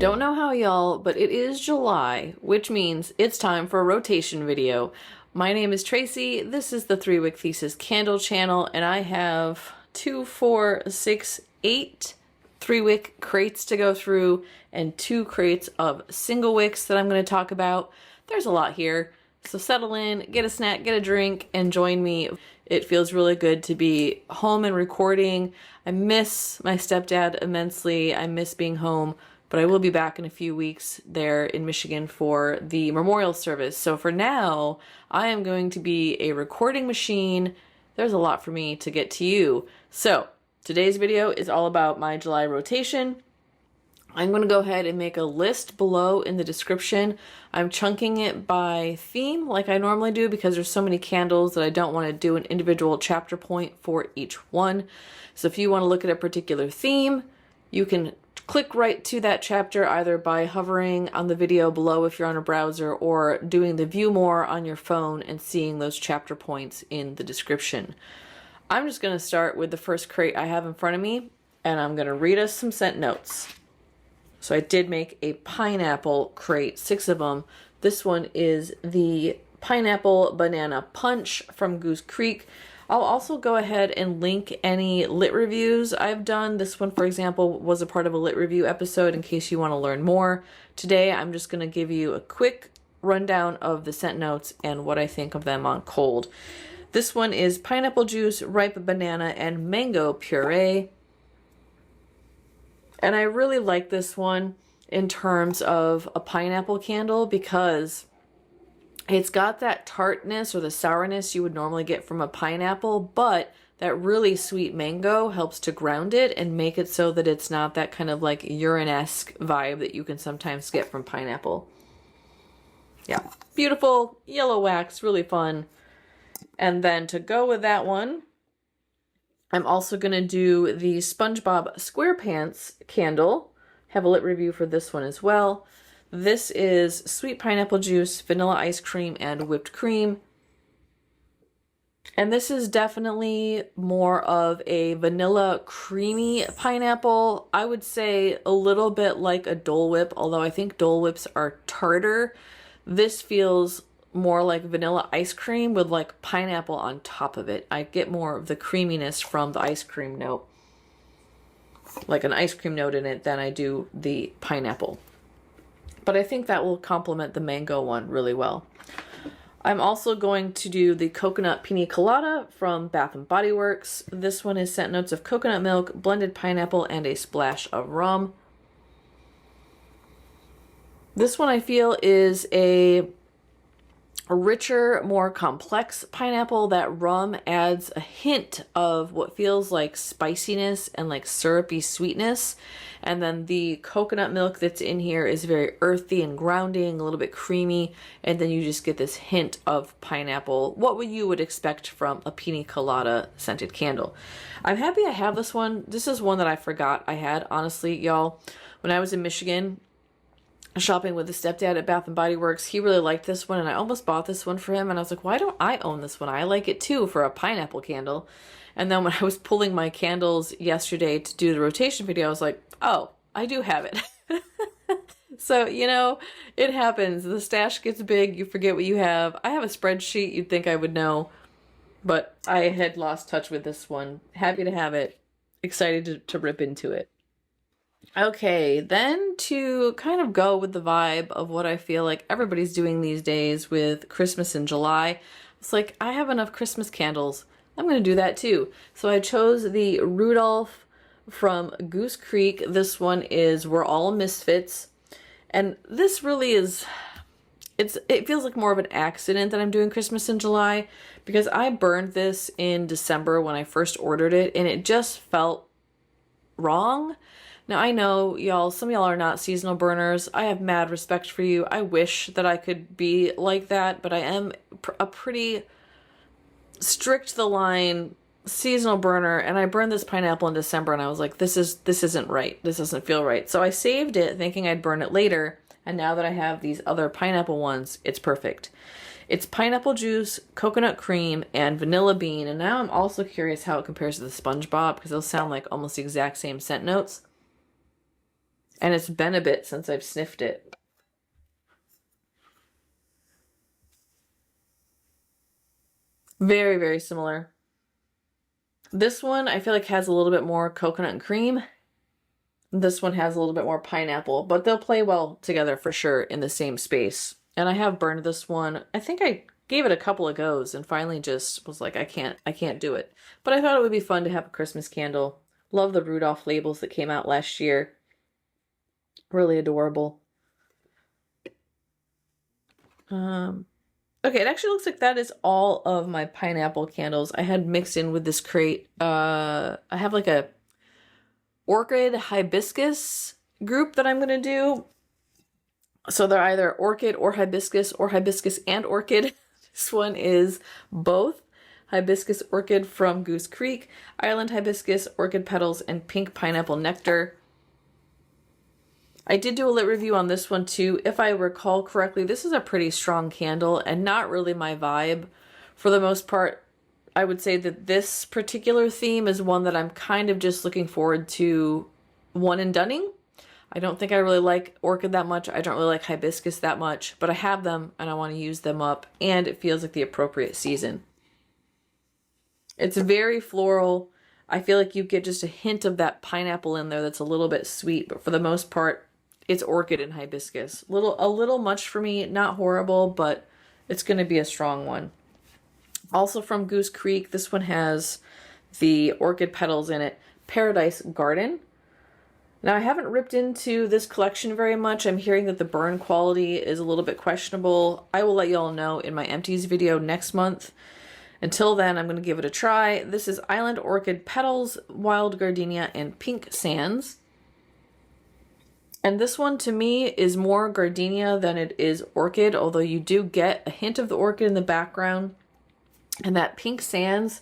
don't know how y'all, but it is July, which means it's time for a rotation video. My name is Tracy, this is the 3-Wick Thesis candle channel, and I have 2, 4, 6, 8 3-wick crates to go through and 2 crates of single wicks that I'm going to talk about. There's a lot here, so settle in, get a snack, get a drink, and join me. It feels really good to be home and recording. I miss my stepdad immensely. I miss being home, but I will be back in a few weeks there in Michigan for the memorial service. So for now, I am going to be a recording machine. There's a lot for me to get to you. So today's video is all about my July rotation. I'm going to go ahead and make a list below in the description. I'm chunking it by theme like I normally do because there's so many candles that I don't want to do an individual chapter point for each one. So if you want to look at a particular theme, you can click right to that chapter either by hovering on the video below if you're on a browser or doing the view more on your phone and seeing those chapter points in the description. I'm just going to start with the first crate I have in front of me, and I'm going to read us some scent notes. So I did make a pineapple crate, 6 of them. This one is the Pineapple Banana Punch from Goose Creek. I'll also go ahead and link any lit reviews I've done. This one, for example, was a part of a lit review episode in case you want to learn more. Today, I'm just going to give you a quick rundown of the scent notes and what I think of them on cold. This one is pineapple juice, ripe banana, and mango puree. And I really like this one in terms of a pineapple candle because it's got that tartness or the sourness you would normally get from a pineapple, but that really sweet mango helps to ground it and make it so that it's not that kind of like urine-esque vibe that you can sometimes get from pineapple. Yeah, beautiful yellow wax, really fun. And then to go with that one, I'm also going to do the SpongeBob SquarePants candle. Have a lit review for this one as well. This is sweet pineapple juice, vanilla ice cream, and whipped cream. And this is definitely more of a vanilla creamy pineapple. I would say a little bit like a Dole Whip, although I think Dole Whips are tartar. This feels more like vanilla ice cream with like pineapple on top of it. I get more of the creaminess from the ice cream note, like an ice cream note in it, than I do the pineapple. But I think that will complement the mango one really well. I'm also going to do the coconut Piña Colada from Bath & Body Works. This one is scent notes of coconut milk, blended pineapple, and a splash of rum. This one I feel is a richer, more complex pineapple. That rum adds a hint of what feels like spiciness and like syrupy sweetness. And then the coconut milk that's in here is very earthy and grounding, a little bit creamy. And then you just get this hint of pineapple, what you would expect from a Piña Colada scented candle. I'm happy I have this one. This is one that I forgot I had, honestly, y'all. When I was in Michigan, shopping with the stepdad at Bath & Body Works, he really liked this one, and I almost bought this one for him, and I was like, why don't I own this one? I like it too for a pineapple candle. And then when I was pulling my candles yesterday to do the rotation video, I was like, oh, I do have it. So, you know, it happens. The stash gets big, you forget what you have. I have a spreadsheet, you'd think I would know, but I had lost touch with this one. Happy to have it. Excited to rip into it. Okay, then to kind of go with the vibe of what I feel like everybody's doing these days with Christmas in July, it's like, I have enough Christmas candles. I'm going to do that too. So I chose the Rudolph from Goose Creek. This one is We're All Misfits. And this really is, it feels like more of an accident that I'm doing Christmas in July because I burned this in December when I first ordered it and it just felt wrong. Now, I know, y'all, some of y'all are not seasonal burners. I have mad respect for you. I wish that I could be like that, but I am a pretty strict to the line seasonal burner, and I burned this pineapple in December, and I was like, this isn't right. This doesn't feel right. So I saved it thinking I'd burn it later, and now that I have these other pineapple ones, it's perfect. It's pineapple juice, coconut cream, and vanilla bean, and now I'm also curious how it compares to the SpongeBob, because they'll sound like almost the exact same scent notes. And it's been a bit since I've sniffed it. Very, very similar. This one I feel like has a little bit more coconut and cream. This one has a little bit more pineapple, but they'll play well together for sure in the same space. And I have burned this one. I think I gave it a couple of goes and finally just was like, I can't do it. But I thought it would be fun to have a Christmas candle. Love the Rudolph labels that came out last year. Really adorable. Okay, it actually looks like that is all of my pineapple candles I had mixed in with this crate. I have like a Orchid Hibiscus group that I'm going to do. So they're either orchid or hibiscus and orchid. This one is both. Hibiscus orchid from Goose Creek, island hibiscus, orchid petals, and pink pineapple nectar. I did do a lit review on this one too. If I recall correctly, this is a pretty strong candle and not really my vibe. For the most part, I would say that this particular theme is one that I'm kind of just looking forward to one and doneing. I don't think I really like orchid that much. I don't really like hibiscus that much, but I have them and I want to use them up, and it feels like the appropriate season. It's very floral. I feel like you get just a hint of that pineapple in there that's a little bit sweet, but for the most part, it's orchid and hibiscus. A little much for me, not horrible, but it's going to be a strong one. Also from Goose Creek, this one has the orchid petals in it. Paradise Garden. Now I haven't ripped into this collection very much. I'm hearing that the burn quality is a little bit questionable. I will let you all know in my empties video next month. Until then, I'm going to give it a try. This is Island Orchid Petals, Wild Gardenia, and Pink Sands. And this one to me is more gardenia than it is orchid, although you do get a hint of the orchid in the background. And that Pink Sands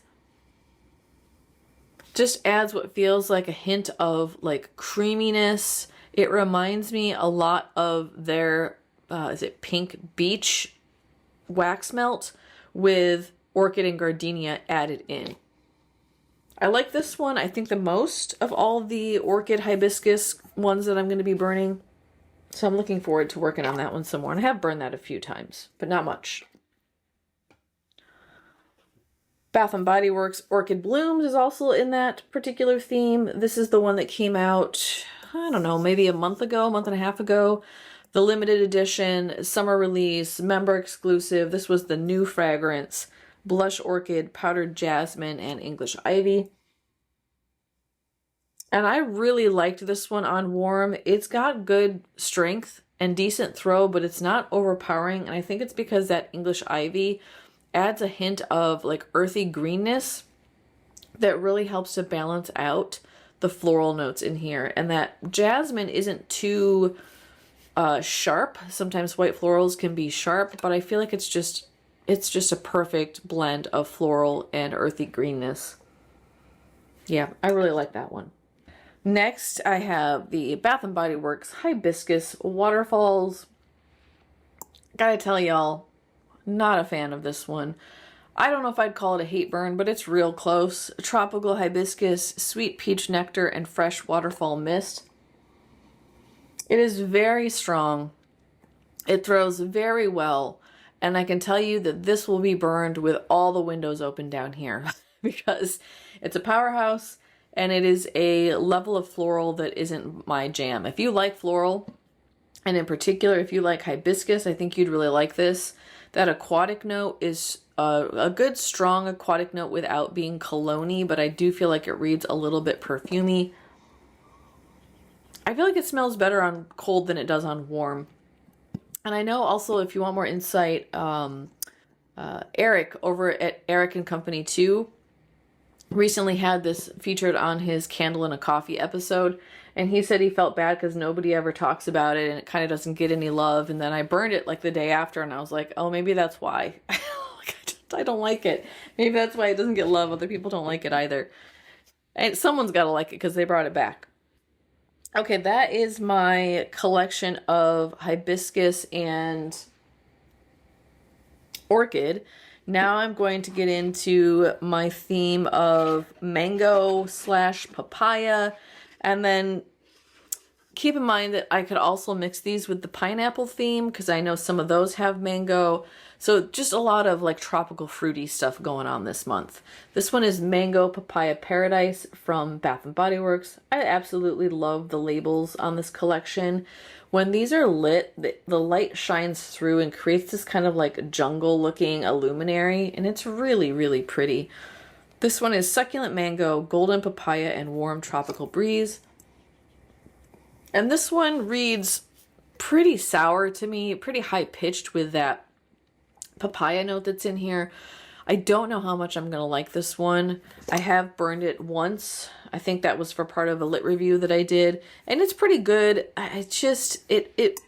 just adds what feels like a hint of like creaminess. It reminds me a lot of their, is it Pink Beach wax melt with orchid and gardenia added in. I like this one, I think, the most of all the orchid hibiscus ones that I'm going to be burning. So I'm looking forward to working on that one some more. And I have burned that a few times, but not much. Bath & Body Works Orchid Blooms is also in that particular theme. This is the one that came out, I don't know, maybe a month and a half ago. The limited edition, summer release, member exclusive. This was the new fragrance. Blush Orchid, Powdered Jasmine, and English Ivy. And I really liked this one on warm. It's got good strength and decent throw, but it's not overpowering. And I think it's because that English Ivy adds a hint of like earthy greenness that really helps to balance out the floral notes in here. And that jasmine isn't too sharp. Sometimes white florals can be sharp, but I feel like it's just a perfect blend of floral and earthy greenness. Yeah, I really like that one. Next, I have the Bath & Body Works Hibiscus Waterfalls. Gotta tell y'all, not a fan of this one. I don't know if I'd call it a hate burn, but it's real close. Tropical hibiscus, sweet peach nectar, and fresh waterfall mist. It is very strong. It throws very well. And I can tell you that this will be burned with all the windows open down here because it's a powerhouse and it is a level of floral that isn't my jam. If you like floral, and in particular, if you like hibiscus, I think you'd really like this. That aquatic note is a good strong aquatic note without being cologne-y, but I do feel like it reads a little bit perfumey. I feel like it smells better on cold than it does on warm. And I know also, if you want more insight, Eric over at Eric and Company 2 recently had this featured on his Candle and a Coffee episode. And he said he felt bad because nobody ever talks about it and it kind of doesn't get any love. And then I burned it like the day after and I was like, oh, maybe that's why. I don't like it. Maybe that's why it doesn't get love. Other people don't like it either. And someone's got to like it because they brought it back. Okay, that is my collection of hibiscus and orchid. Now I'm going to get into my theme of mango / papaya, and then Keep in mind that I could also mix these with the pineapple theme because I know some of those have mango. So just a lot of like tropical fruity stuff going on this month. This one is Mango Papaya Paradise from Bath and Body Works. I absolutely love the labels on this collection. When these are lit, the light shines through and creates this kind of like jungle looking illuminary, and it's really, really pretty. This one is Succulent Mango, Golden Papaya, and Warm Tropical Breeze. And this one reads pretty sour to me, pretty high pitched with that papaya note that's in here. I don't know how much I'm going to like this one. I have burned it once. I think that was for part of a lit review that I did, and it's pretty good. It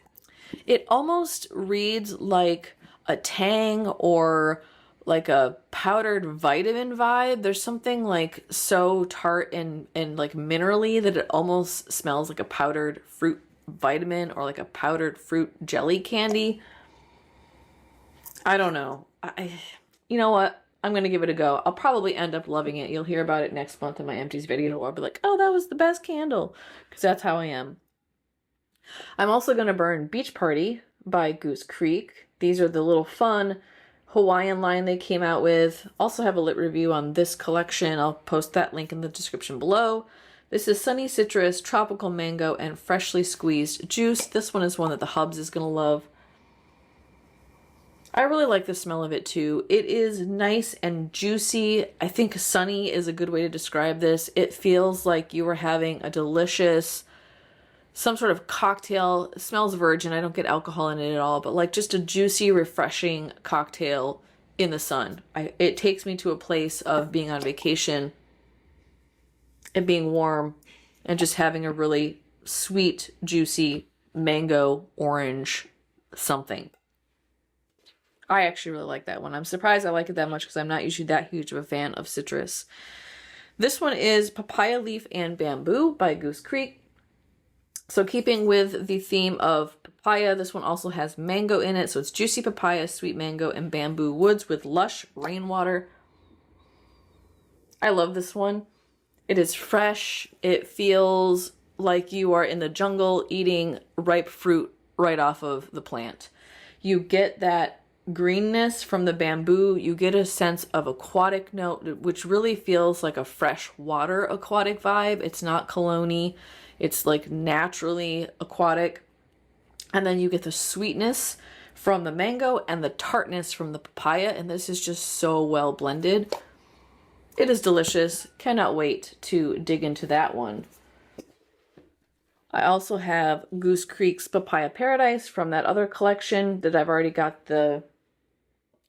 almost reads like a Tang or like a powdered vitamin vibe. There's something like so tart and like minerally that it almost smells like a powdered fruit vitamin or like a powdered fruit jelly candy. I don't know. You know what? I'm going to give it a go. I'll probably end up loving it. You'll hear about it next month in my empties video. I'll be like, oh, that was the best candle. Because that's how I am. I'm also going to burn Beach Party by Goose Creek. These are the little fun Hawaiian line they came out with. Also have a lit review on this collection. I'll post that link in the description below. This is Sunny Citrus, Tropical Mango, and Freshly Squeezed Juice. This one is one that the Hubs is going to love. I really like the smell of it too. It is nice and juicy. I think sunny is a good way to describe this. It feels like you are having a delicious, some sort of cocktail. It smells virgin. I don't get alcohol in it at all, but like just a juicy, refreshing cocktail in the sun. It takes me to a place of being on vacation and being warm and just having a really sweet, juicy mango, orange something. I actually really like that one. I'm surprised I like it that much because I'm not usually that huge of a fan of citrus. This one is Papaya Leaf and Bamboo by Goose Creek. So keeping with the theme of papaya, this one also has mango in it. So it's juicy papaya, sweet mango, and bamboo woods with lush rainwater. I love this one. It is fresh. It feels like you are in the jungle eating ripe fruit right off of the plant. You get that greenness from the bamboo. You get a sense of aquatic note, which really feels like a freshwater aquatic vibe. It's not cologne-y. It's like naturally aquatic. And then you get the sweetness from the mango and the tartness from the papaya. And this is just so well blended. It is delicious. Cannot wait to dig into that one. I also have Goose Creek's Papaya Paradise from that other collection that I've already got the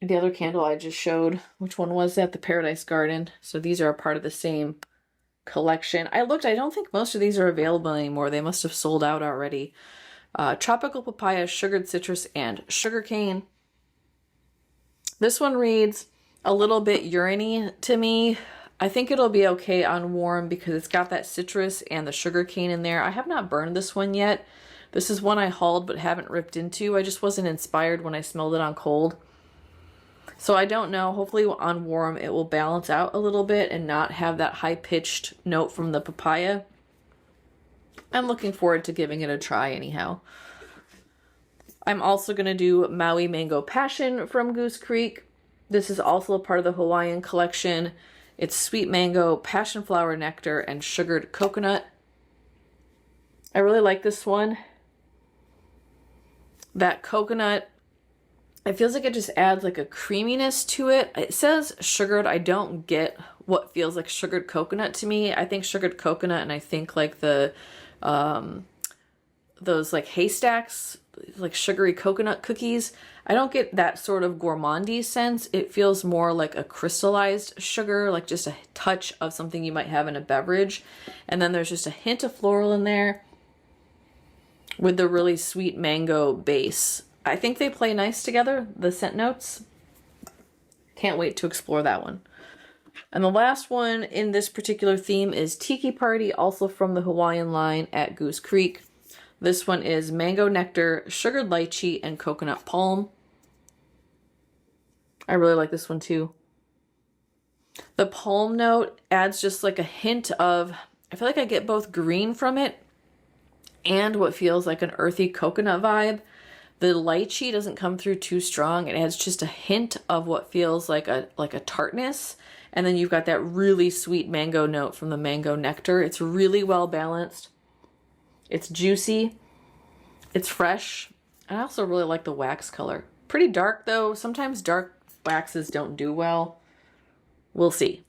other candle I just showed. Which one was that? The Paradise Garden. So these are a part of the same collection. I looked, I don't think most of these are available anymore. They must have sold out already. Tropical Papaya, Sugared Citrus, and Sugarcane. This one reads a little bit urine-y to me. I think it'll be okay on warm because it's got that citrus and the sugarcane in there. I have not burned this one yet. This is one I hauled but haven't ripped into. I just wasn't inspired when I smelled it on cold. So I don't know. Hopefully on warm it will balance out a little bit and not have that high-pitched note from the papaya. I'm looking forward to giving it a try anyhow. I'm also going to do Maui Mango Passion from Goose Creek. This is also a part of the Hawaiian collection. It's sweet mango, passion flower nectar, and sugared coconut. I really like this one. That coconut, it feels like it just adds like a creaminess to it. It says sugared. I don't get what feels like sugared coconut to me. I think sugared coconut and I think like the those like haystacks, like sugary coconut cookies. I don't get that sort of gourmandy sense. It feels more like a crystallized sugar, like just a touch of something you might have in a beverage. And then there's just a hint of floral in there with the really sweet mango base. I think they play nice together, the scent notes. Can't wait to explore that one. And the last one in this particular theme is Tiki Party, also from the Hawaiian line at Goose Creek. This one is mango nectar, sugared lychee, and coconut palm. I really like this one too. The palm note adds just like a hint of, I feel like I get both green from it and what feels like an earthy coconut vibe. The lychee doesn't come through too strong. It adds just a hint of what feels like a tartness. And then you've got that really sweet mango note from the mango nectar. It's really well balanced. It's juicy. It's fresh. I also really like the wax color. Pretty dark though. Sometimes dark waxes don't do well. We'll see.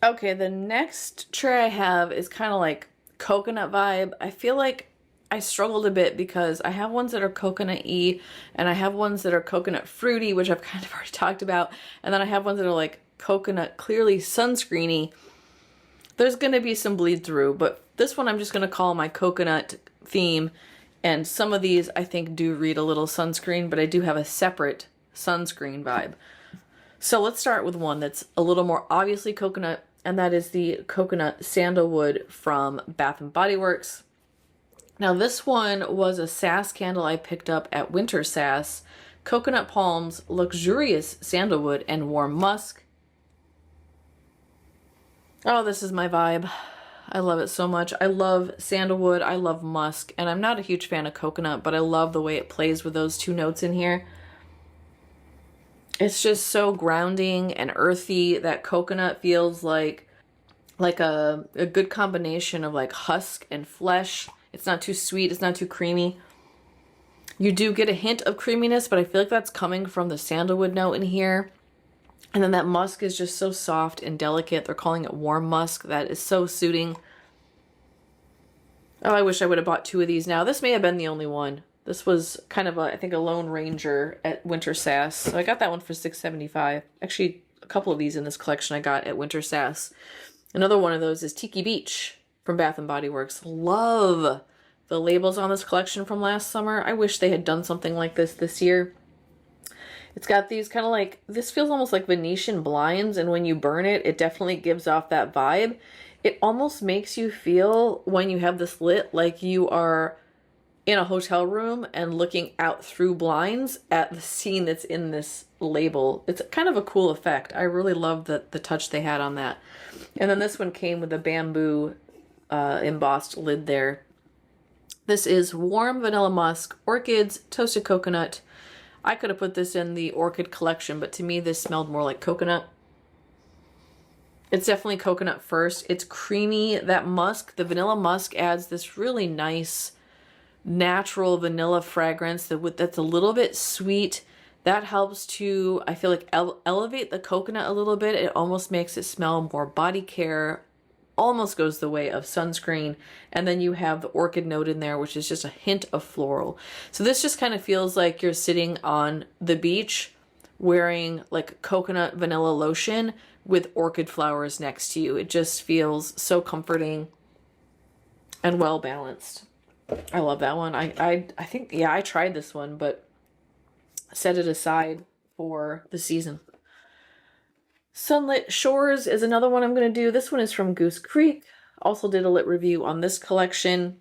Okay, the next tray I have is kind of like coconut vibe. I feel like I struggled a bit because I have ones that are coconut-y and I have ones that are coconut fruity, which I've kind of already talked about. And then I have ones that are like coconut clearly sunscreeny. There's going to be some bleed through, but this one I'm just going to call my coconut theme. And some of these I think do read a little sunscreen, but I do have a separate sunscreen vibe. So let's start with one that's a little more obviously coconut, and that is the Coconut Sandalwood from Bath & Body Works. Now this one was a sass candle I picked up at Winter Sass. Coconut palms, luxurious sandalwood, and warm musk. Oh, this is my vibe. I love it so much. I love sandalwood, I love musk, and I'm not a huge fan of coconut, but I love the way it plays with those two notes in here. It's just so grounding and earthy. That coconut feels like a good combination of like husk and flesh. It's not too sweet, it's not too creamy. You do get a hint of creaminess, but I feel like that's coming from the sandalwood note in here. And then that musk is just so soft and delicate. They're calling it warm musk. That is so suiting. Oh, I wish I would have bought two of these now. This may have been the only one. This was kind of I think a Lone Ranger at Winter Sass. So I got that one for $6.75. Actually, a couple of these in this collection I got at Winter Sass. Another one of those is Tiki Beach from Bath & Body Works. Love the labels on this collection from last summer. I wish they had done something like this year. It's got these kind of like, this feels almost like Venetian blinds, and when you burn it, it definitely gives off that vibe. It almost makes you feel, when you have this lit, like you are in a hotel room and looking out through blinds at the scene that's in this label. It's kind of a cool effect. I really love the touch they had on that. And then this one came with a bamboo embossed lid there. This is warm vanilla musk, orchids, toasted coconut. I could have put this in the orchid collection, but to me this smelled more like coconut. It's definitely coconut first. It's creamy. That musk, the vanilla musk, adds this really nice natural vanilla fragrance that's a little bit sweet. That helps to, I feel like, elevate the coconut a little bit. It almost makes it smell more body care, almost goes the way of sunscreen. And then you have the orchid note in there, which is just a hint of floral. So this just kind of feels like you're sitting on the beach wearing like coconut vanilla lotion with orchid flowers next to you. It just feels so comforting and well balanced. I love that one. I think, yeah, I tried this one, but set it aside for the season. Sunlit Shores is another one I'm going to do. This one is from Goose Creek. Also did a lit review on this collection.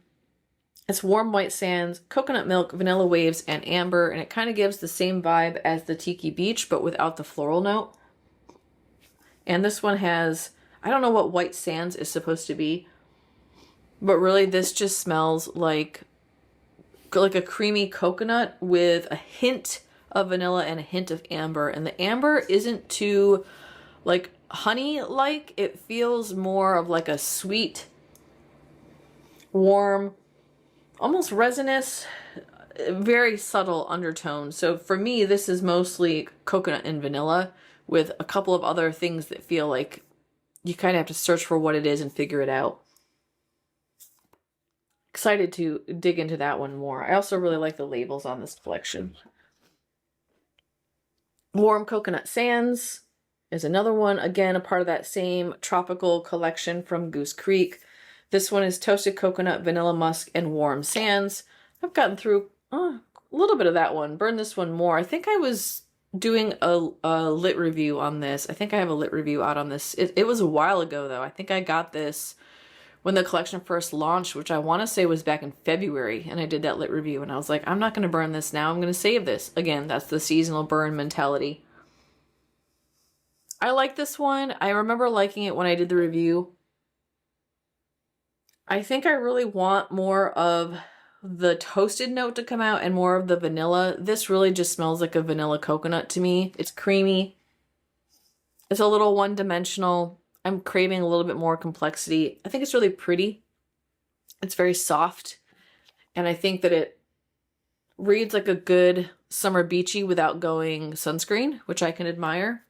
It's warm white sands, coconut milk, vanilla waves, and amber, and it kind of gives the same vibe as the Tiki Beach, but without the floral note. And this one has, I don't know what white sands is supposed to be, but really this just smells like a creamy coconut with a hint of vanilla and a hint of amber. And the amber isn't too like honey-like. It feels more of like a sweet, warm, almost resinous, very subtle undertone. So for me, this is mostly coconut and vanilla with a couple of other things that feel like you kind of have to search for what it is and figure it out. Excited to dig into that one more. I also really like the labels on this collection. Warm Coconut Sands is another one. Again, a part of that same tropical collection from Goose Creek. This one is Toasted Coconut, Vanilla Musk, and Warm Sands. I've gotten through a little bit of that one. Burned this one more. I think I was doing a lit review on this. I think I have a lit review out on this. It was a while ago, though. I think I got this when the collection first launched, which I want to say was back in February, and I did that lit review, and I was like, I'm not going to burn this now. I'm going to save this. Again, that's the seasonal burn mentality. I like this one. I remember liking it when I did the review. I think I really want more of the toasted note to come out and more of the vanilla. This really just smells like a vanilla coconut to me. It's creamy. It's a little one-dimensional. I'm craving a little bit more complexity. I think it's really pretty. It's very soft. And I think that it reads like a good summer beachy without going sunscreen, which I can admire.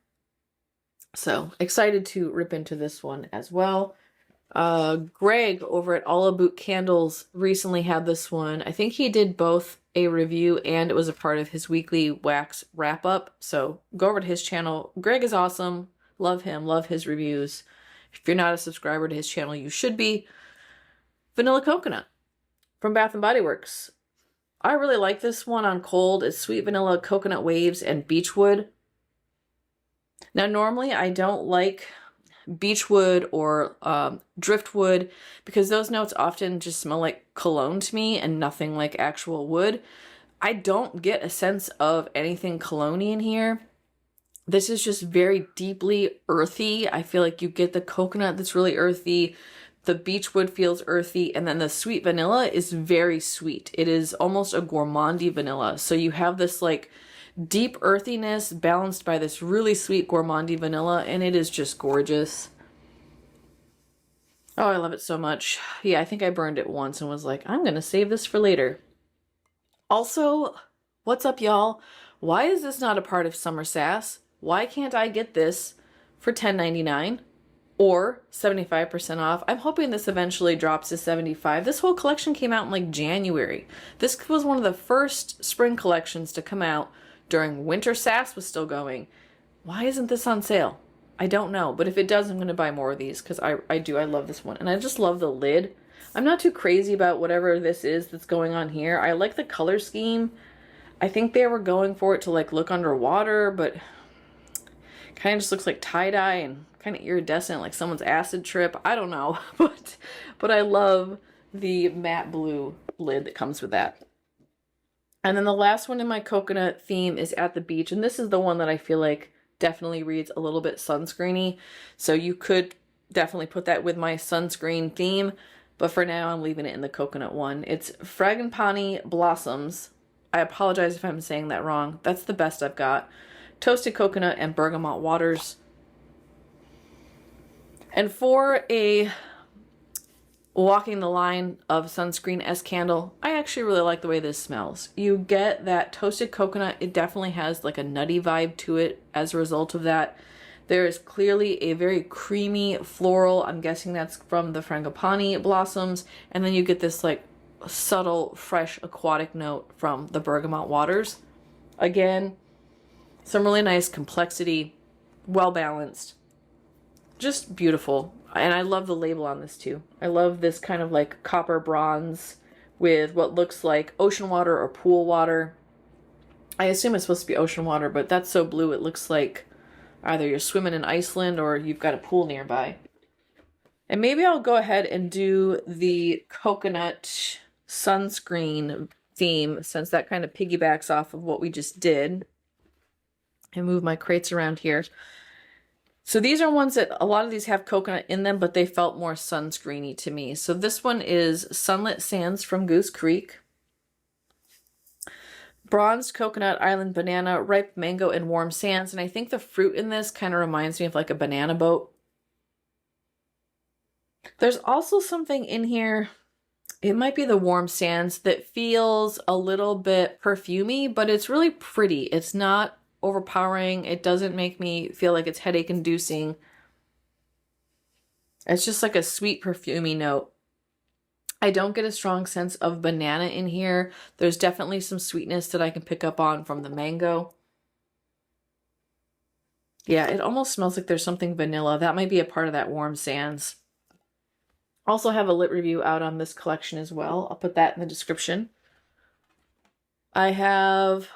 So excited to rip into this one as well. Greg over at All About Candles recently had this one. I think he did both a review and it was a part of his weekly wax wrap up. So go over to his channel. Greg is awesome. Love him. Love his reviews. If you're not a subscriber to his channel, you should be. Vanilla Coconut from Bath & Body Works. I really like this one on cold. It's sweet vanilla, coconut waves, and beechwood. Now, normally I don't like beechwood or driftwood because those notes often just smell like cologne to me and nothing like actual wood. I don't get a sense of anything cologne-y in here. This is just very deeply earthy. I feel like you get the coconut that's really earthy. The beechwood feels earthy, and then the sweet vanilla is very sweet. It is almost a gourmandy vanilla. So you have this like deep earthiness balanced by this really sweet gourmandy vanilla, and it is just gorgeous. Oh, I love it so much. Yeah, I think I burned it once and was like, I'm gonna save this for later. Also, what's up, y'all? Why is this not a part of Summer Sass? Why can't I get this for $10.99? Or 75% off. I'm hoping this eventually drops to 75. This whole collection came out in like January. This was one of the first spring collections to come out during Winter Sass was still going. Why isn't this on sale? I don't know, but if it does, I'm going to buy more of these because I love this one. And I just love the lid. I'm not too crazy about whatever this is that's going on here. I like the color scheme. I think they were going for it to like look underwater, but kind of just looks like tie-dye and kind of iridescent, like someone's acid trip. I don't know, but I love the matte blue lid that comes with that. And then the last one in my coconut theme is At the Beach, and this is the one that I feel like definitely reads a little bit sunscreeny. So you could definitely put that with my sunscreen theme, but for now I'm leaving it in the coconut one. It's Frangipani Blossoms. I apologize if I'm saying that wrong. That's the best I've got. Toasted coconut and bergamot waters. And for a walking the line of sunscreen-esque candle, I actually really like the way this smells. You get that toasted coconut. It definitely has like a nutty vibe to it as a result of that. There is clearly a very creamy floral. I'm guessing that's from the Frangipani blossoms. And then you get this like subtle, fresh aquatic note from the bergamot waters. Again, some really nice complexity, well balanced. Just beautiful. And I love the label on this too. I love this kind of like copper bronze with what looks like ocean water or pool water. I assume it's supposed to be ocean water, but that's so blue it looks like either you're swimming in Iceland or you've got a pool nearby. And maybe I'll go ahead and do the coconut sunscreen theme since that kind of piggybacks off of what we just did. And move my crates around here. So these are ones that a lot of these have coconut in them, but they felt more sunscreeny to me. So this one is Sunlit Sands from Goose Creek. Bronzed Coconut Island Banana, Ripe Mango, and Warm Sands. And I think the fruit in this kind of reminds me of like a banana boat. There's also something in here, it might be the Warm Sands, that feels a little bit perfumey, but it's really pretty. It's not overpowering. It doesn't make me feel like it's headache inducing. It's just like a sweet perfumey note. I don't get a strong sense of banana in here. There's definitely some sweetness that I can pick up on from the mango. Yeah, it almost smells like there's something vanilla. That might be a part of that Warm Sands. Also have a lit review out on this collection as well. I'll put that in the description. I have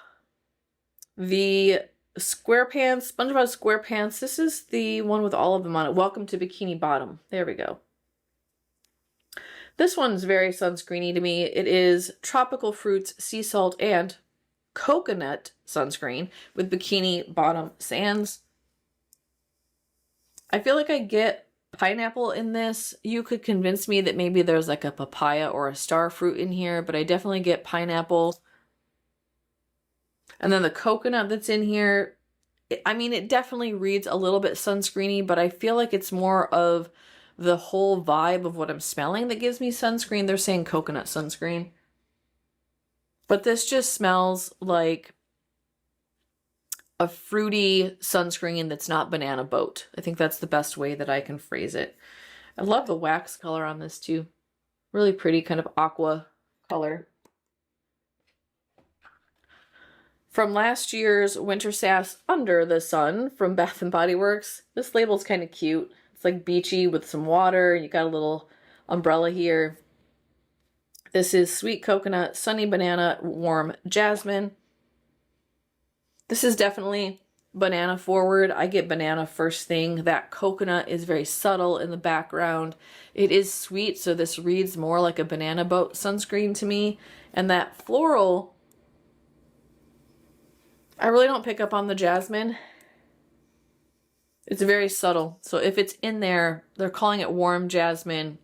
the SquarePants, SpongeBob SquarePants. This is the one with all of them on it. Welcome to Bikini Bottom. There we go. This one's very sunscreeny to me. It is tropical fruits, sea salt, and coconut sunscreen with Bikini Bottom sands. I feel like I get pineapple in this. You could convince me that maybe there's like a papaya or a star fruit in here, but I definitely get pineapple. And then the coconut that's in here, I mean, it definitely reads a little bit sunscreeny, but I feel like it's more of the whole vibe of what I'm smelling that gives me sunscreen. They're saying coconut sunscreen. But this just smells like a fruity sunscreen that's not banana boat. I think that's the best way that I can phrase it. I love the wax color on this too. Really pretty kind of aqua color. From last year's Winter Sass Under the Sun from Bath & Body Works. This label's kind of cute. It's like beachy with some water. You got a little umbrella here. This is Sweet Coconut, Sunny Banana, Warm Jasmine. This is definitely banana forward. I get banana first thing. That coconut is very subtle in the background. It is sweet, so this reads more like a banana boat sunscreen to me. And that floral, I really don't pick up on the jasmine. It's very subtle. So if it's in there, they're calling it warm jasmine.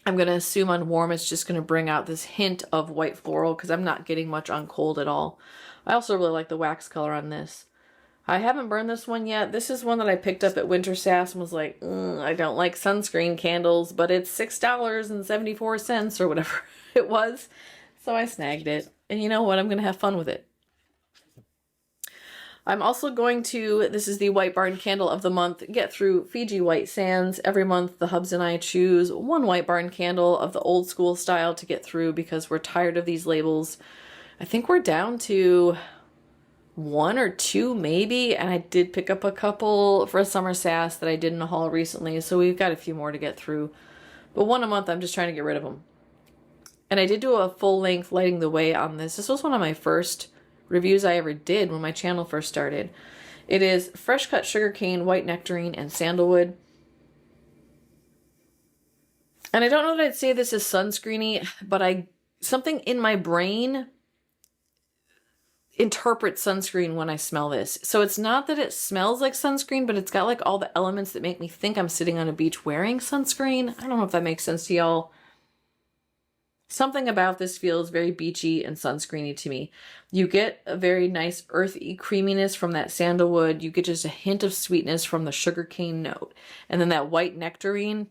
I'm going to assume on warm it's just going to bring out this hint of white floral because I'm not getting much on cold at all. I also really like the wax color on this. I haven't burned this one yet. This is one that I picked up at Winter Sass and was like, I don't like sunscreen candles, but it's $6.74 or whatever it was. So I snagged it. And you know what? I'm going to have fun with it. I'm also going to, this is the White Barn Candle of the Month, get through Fiji White Sands. Every month the hubs and I choose one White Barn candle of the old school style to get through because we're tired of these labels. I think we're down to 1 or 2 maybe, and I did pick up a couple for a summer sass that I did in a haul recently, so we've got a few more to get through. But one a month, I'm just trying to get rid of them. And I did do a full length lighting the way on this. This was one of my first reviews I ever did when my channel first started. It is fresh cut sugarcane, white nectarine, and sandalwood. And I don't know that I'd say this is sunscreeny, but something in my brain interprets sunscreen when I smell this. So it's not that it smells like sunscreen, but it's got like all the elements that make me think I'm sitting on a beach wearing sunscreen. I don't know if that makes sense to y'all. Something about this feels very beachy and sunscreeny to me. You get a very nice earthy creaminess from that sandalwood. You get just a hint of sweetness from the sugarcane note. And then that white nectarine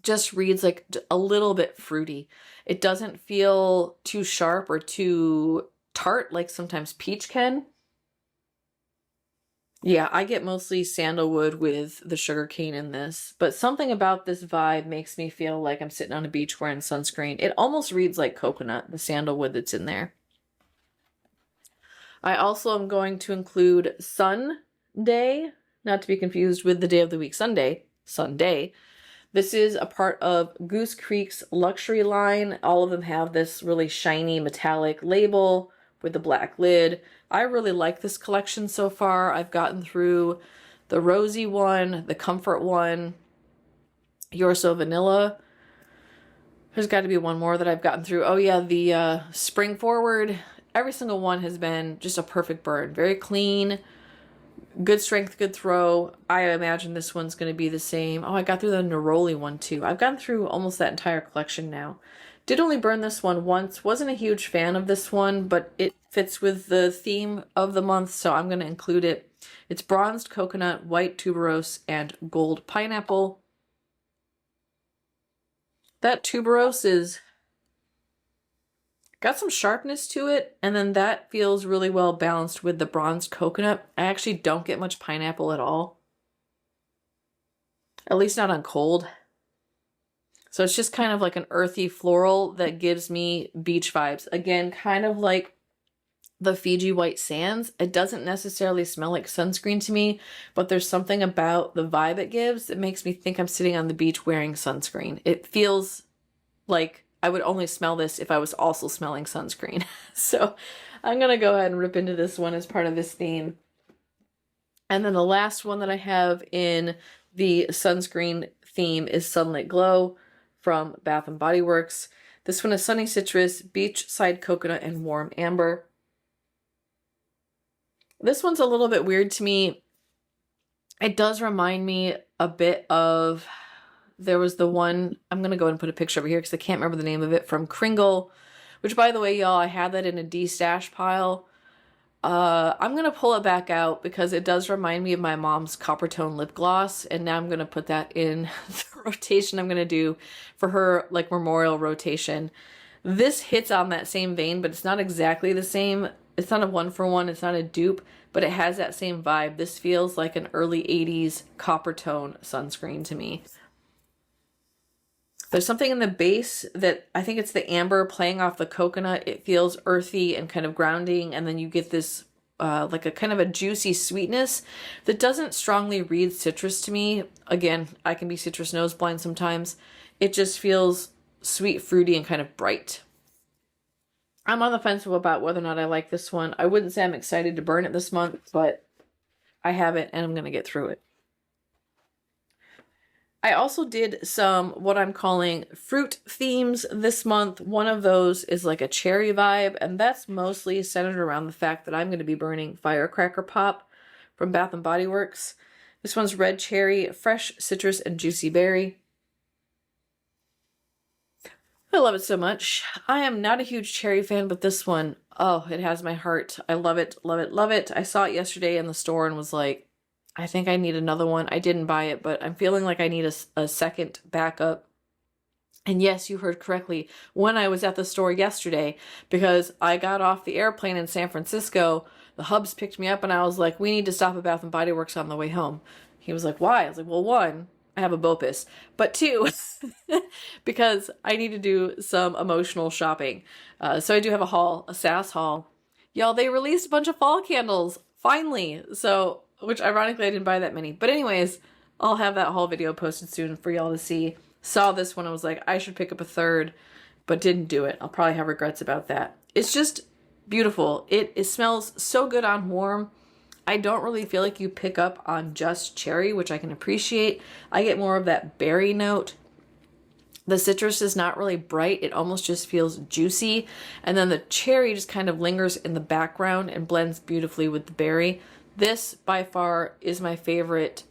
just reads like a little bit fruity. It doesn't feel too sharp or too tart like sometimes peach can. Yeah, I get mostly sandalwood with the sugarcane in this, but something about this vibe makes me feel like I'm sitting on a beach wearing sunscreen. It almost reads like coconut, the sandalwood that's in there. I also am going to include Sunday, not to be confused with the day of the week, Sunday. This is a part of Goose Creek's luxury line. All of them have this really shiny metallic label with the black lid. I really like this collection so far. I've gotten through the rosy one, the comfort one, You're So Vanilla. There's got to be one more that I've gotten through. Oh yeah, the spring forward. Every single one has been just a perfect burn. Very clean, good strength, good throw. I imagine this one's going to be the same. Oh, I got through the Neroli one too. I've gotten through almost that entire collection now. Did only burn this one once. Wasn't a huge fan of this one, but it fits with the theme of the month, so I'm going to include it. It's bronzed coconut, white tuberose, and gold pineapple. That tuberose is got some sharpness to it, and then that feels really well balanced with the bronzed coconut. I actually don't get much pineapple at all. At least not on cold. So it's just kind of like an earthy floral that gives me beach vibes. Again, kind of like the Fiji White Sands. It doesn't necessarily smell like sunscreen to me, but there's something about the vibe it gives that makes me think I'm sitting on the beach wearing sunscreen. It feels like I would only smell this if I was also smelling sunscreen. So I'm going to go ahead and rip into this one as part of this theme. And then the last one that I have in the sunscreen theme is Sunlit Glow from Bath & Body Works. This one is Sunny Citrus, Beachside Coconut, and Warm Amber. This one's a little bit weird to me. It does remind me a bit of, there was the one, I'm going to go ahead and put a picture over here because I can't remember the name of it, from Kringle, which, by the way, y'all, I had that in a D-stash pile. I'm going to pull it back out because it does remind me of my mom's copper tone lip gloss, and now I'm going to put that in the rotation I'm going to do for her, like, memorial rotation. This hits on that same vein, but it's not exactly the same. It's not a one-for-one, it's not a dupe, but it has that same vibe. This feels like an early 80s copper tone sunscreen to me. There's something in the base that, I think it's the amber playing off the coconut. It feels earthy and kind of grounding, and then you get this like a kind of a juicy sweetness that doesn't strongly read citrus to me. Again, I can be citrus nose blind sometimes. It just feels sweet, fruity, and kind of bright. I'm on the fence about whether or not I like this one. I wouldn't say I'm excited to burn it this month, but I have it and I'm going to get through it. I also did some what I'm calling fruit themes this month. One of those is like a cherry vibe, and that's mostly centered around the fact that I'm going to be burning Firecracker Pop from Bath & Body Works. This one's red cherry, fresh citrus, and juicy berry. I love it so much. I am not a huge cherry fan, but this one, oh, it has my heart. I love it, love it, love it. I saw it yesterday in the store and was like, I think I need another one. I didn't buy it, but I'm feeling like I need a second backup. And yes, you heard correctly. When I was at the store yesterday, because I got off the airplane in San Francisco, the hubs picked me up and I was like, we need to stop at Bath & Body Works on the way home. He was like, why? I was like, well, one, I have a Bopus, but two, because I need to do some emotional shopping. So I do have a haul, a SAS haul. Y'all, they released a bunch of fall candles, finally. So, which ironically I didn't buy that many. But anyways, I'll have that haul video posted soon for y'all to see. Saw this one, I was like, I should pick up a third, but didn't do it. I'll probably have regrets about that. It's just beautiful. It smells so good on warm. I don't really feel like you pick up on just cherry, which I can appreciate. I get more of that berry note. The citrus is not really bright. It almost just feels juicy. And then the cherry just kind of lingers in the background and blends beautifully with the berry. This, by far, is my favorite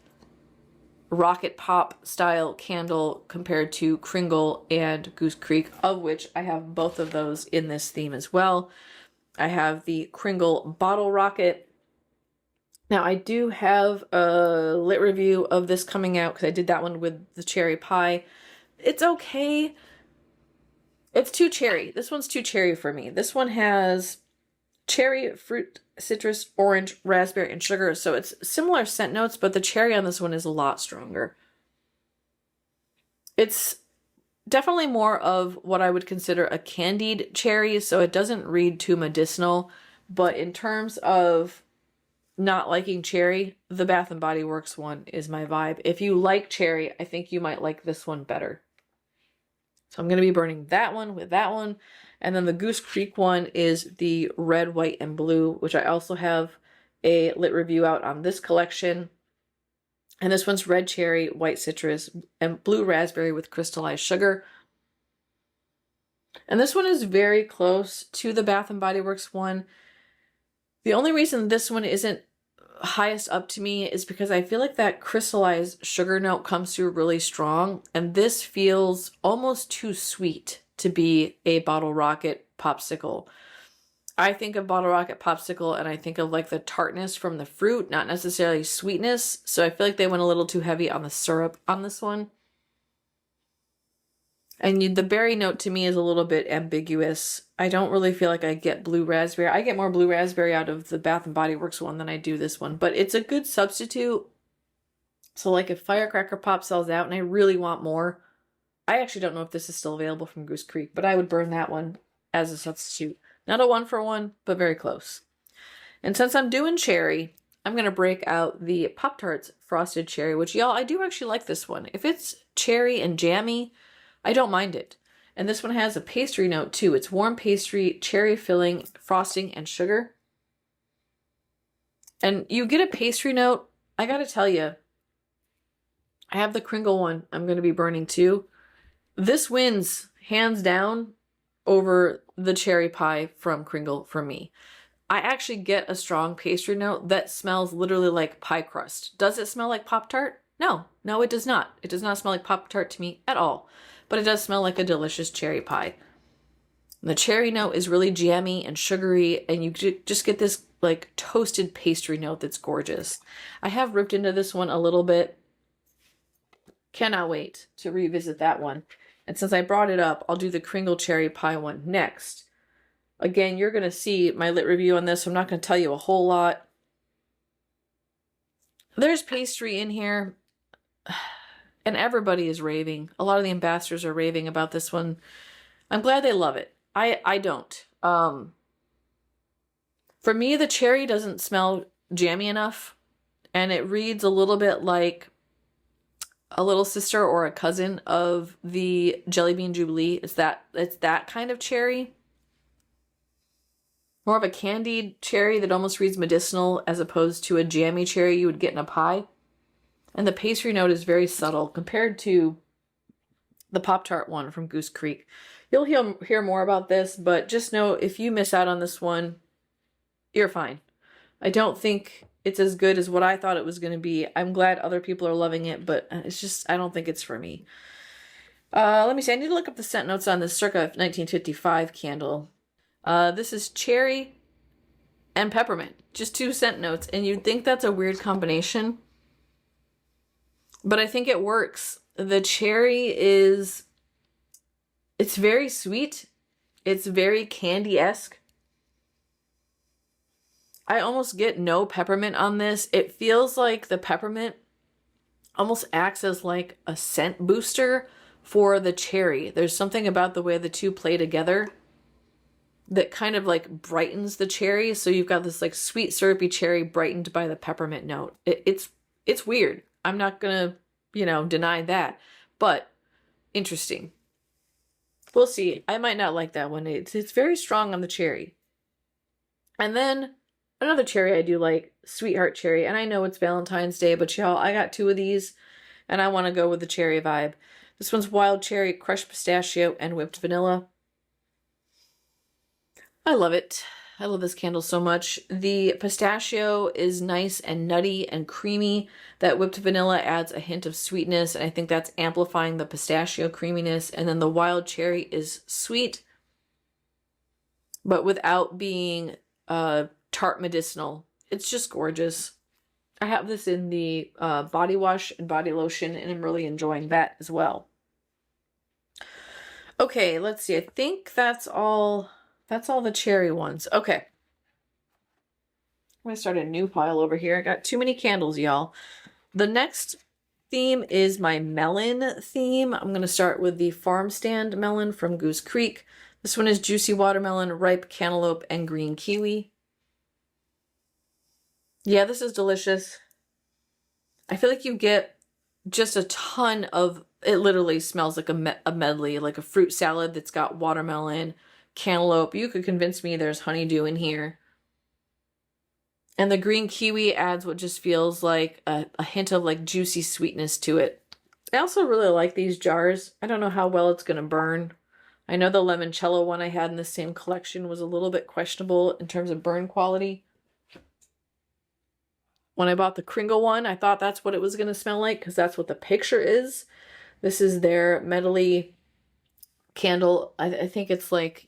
rocket pop style candle compared to Kringle and Goose Creek, of which I have both of those in this theme as well. I have the Kringle Bottle Rocket. Now, I do have a lit review of this coming out because I did that one with the cherry pie. It's okay. It's too cherry. This one's too cherry for me. This one has cherry, fruit, citrus, orange, raspberry, and sugar. So it's similar scent notes, but the cherry on this one is a lot stronger. It's definitely more of what I would consider a candied cherry, so it doesn't read too medicinal. But in terms of not liking cherry, the Bath & Body Works one is my vibe. If you like cherry, I think you might like this one better. So I'm going to be burning that one with that one. And then the Goose Creek one is the red, white, and blue, which I also have a lit review out on this collection. And this one's red cherry, white citrus, and blue raspberry with crystallized sugar. And this one is very close to the Bath & Body Works one. The only reason this one isn't highest up to me is because I feel like that crystallized sugar note comes through really strong, and this feels almost too sweet to be a Bottle Rocket popsicle. I think of Bottle Rocket popsicle and I think of like the tartness from the fruit, not necessarily sweetness. So I feel like they went a little too heavy on the syrup on this one. And the berry note to me is a little bit ambiguous. I don't really feel like I get blue raspberry. I get more blue raspberry out of the Bath & Body Works one than I do this one. But it's a good substitute. So like if Firecracker Pop sells out and I really want more, I actually don't know if this is still available from Goose Creek, but I would burn that one as a substitute. Not a one-for-one, but very close. And since I'm doing cherry, I'm going to break out the Pop-Tarts Frosted Cherry, which, y'all, I do actually like this one. If it's cherry and jammy, I don't mind it. And this one has a pastry note too. It's warm pastry, cherry filling, frosting, and sugar. And you get a pastry note. I gotta tell you, I have the Kringle one I'm going to be burning too. This wins hands down over the cherry pie from Kringle for me. I actually get a strong pastry note that smells literally like pie crust. Does it smell like Pop-Tart? No, no, it does not. It does not smell like Pop-Tart to me at all, but it does smell like a delicious cherry pie. And the cherry note is really jammy and sugary, and you just get this like toasted pastry note that's gorgeous. I have ripped into this one a little bit. Cannot wait to revisit that one. And since I brought it up, I'll do the Kringle cherry pie one next. Again, you're going to see my lit review on this, so I'm not going to tell you a whole lot. There's pastry in here, and everybody is raving. A lot of the ambassadors are raving about this one. I'm glad they love it. I don't. For me, the cherry doesn't smell jammy enough, and it reads a little bit like a little sister or a cousin of the Jelly Bean Jubilee. It's that kind of cherry. More of a candied cherry that almost reads medicinal as opposed to a jammy cherry you would get in a pie. And the pastry note is very subtle compared to the Pop-Tart one from Goose Creek. You'll hear more about this, but just know if you miss out on this one, you're fine. I don't think it's as good as what I thought it was going to be. I'm glad other people are loving it, but it's just, I don't think it's for me. Let me see. I need to look up the scent notes on this Circa 1955 candle. This is cherry and peppermint. Just 2 scent notes. And you'd think that's a weird combination, but I think it works. The cherry it's very sweet. It's very candy-esque. I almost get no peppermint on this. It feels like the peppermint almost acts as like a scent booster for the cherry. There's something about the way the two play together that kind of like brightens the cherry. So you've got this like sweet syrupy cherry brightened by the peppermint note. It's weird. I'm not gonna, deny that, but interesting. We'll see. I might not like that one. It's very strong on the cherry. And then another cherry I do like, Sweetheart Cherry. And I know it's Valentine's Day, but y'all, I got 2 of these and I want to go with the cherry vibe. This one's wild cherry, crushed pistachio, and whipped vanilla. I love it. I love this candle so much. The pistachio is nice and nutty and creamy. That whipped vanilla adds a hint of sweetness, and I think that's amplifying the pistachio creaminess. And then the wild cherry is sweet, but without being tart medicinal. It's just gorgeous. I have this in the body wash and body lotion, and I'm really enjoying that as well. Okay, let's see. I think that's all the cherry ones. Okay. I'm going to start a new pile over here. I got too many candles, y'all. The next theme is my melon theme. I'm going to start with the farm stand melon from Goose Creek. This one is juicy watermelon, ripe cantaloupe, and green kiwi. Yeah, this is delicious. I feel like you get just a ton of, it literally smells like a medley, like a fruit salad that's got watermelon, cantaloupe. You could convince me there's honeydew in here. And the green kiwi adds what just feels like a hint of like juicy sweetness to it. I also really like these jars. I don't know how well it's going to burn. I know the limoncello one I had in the same collection was a little bit questionable in terms of burn quality. When I bought the Kringle one, I thought that's what it was going to smell like because that's what the picture is. This is their medley candle. I think it's like,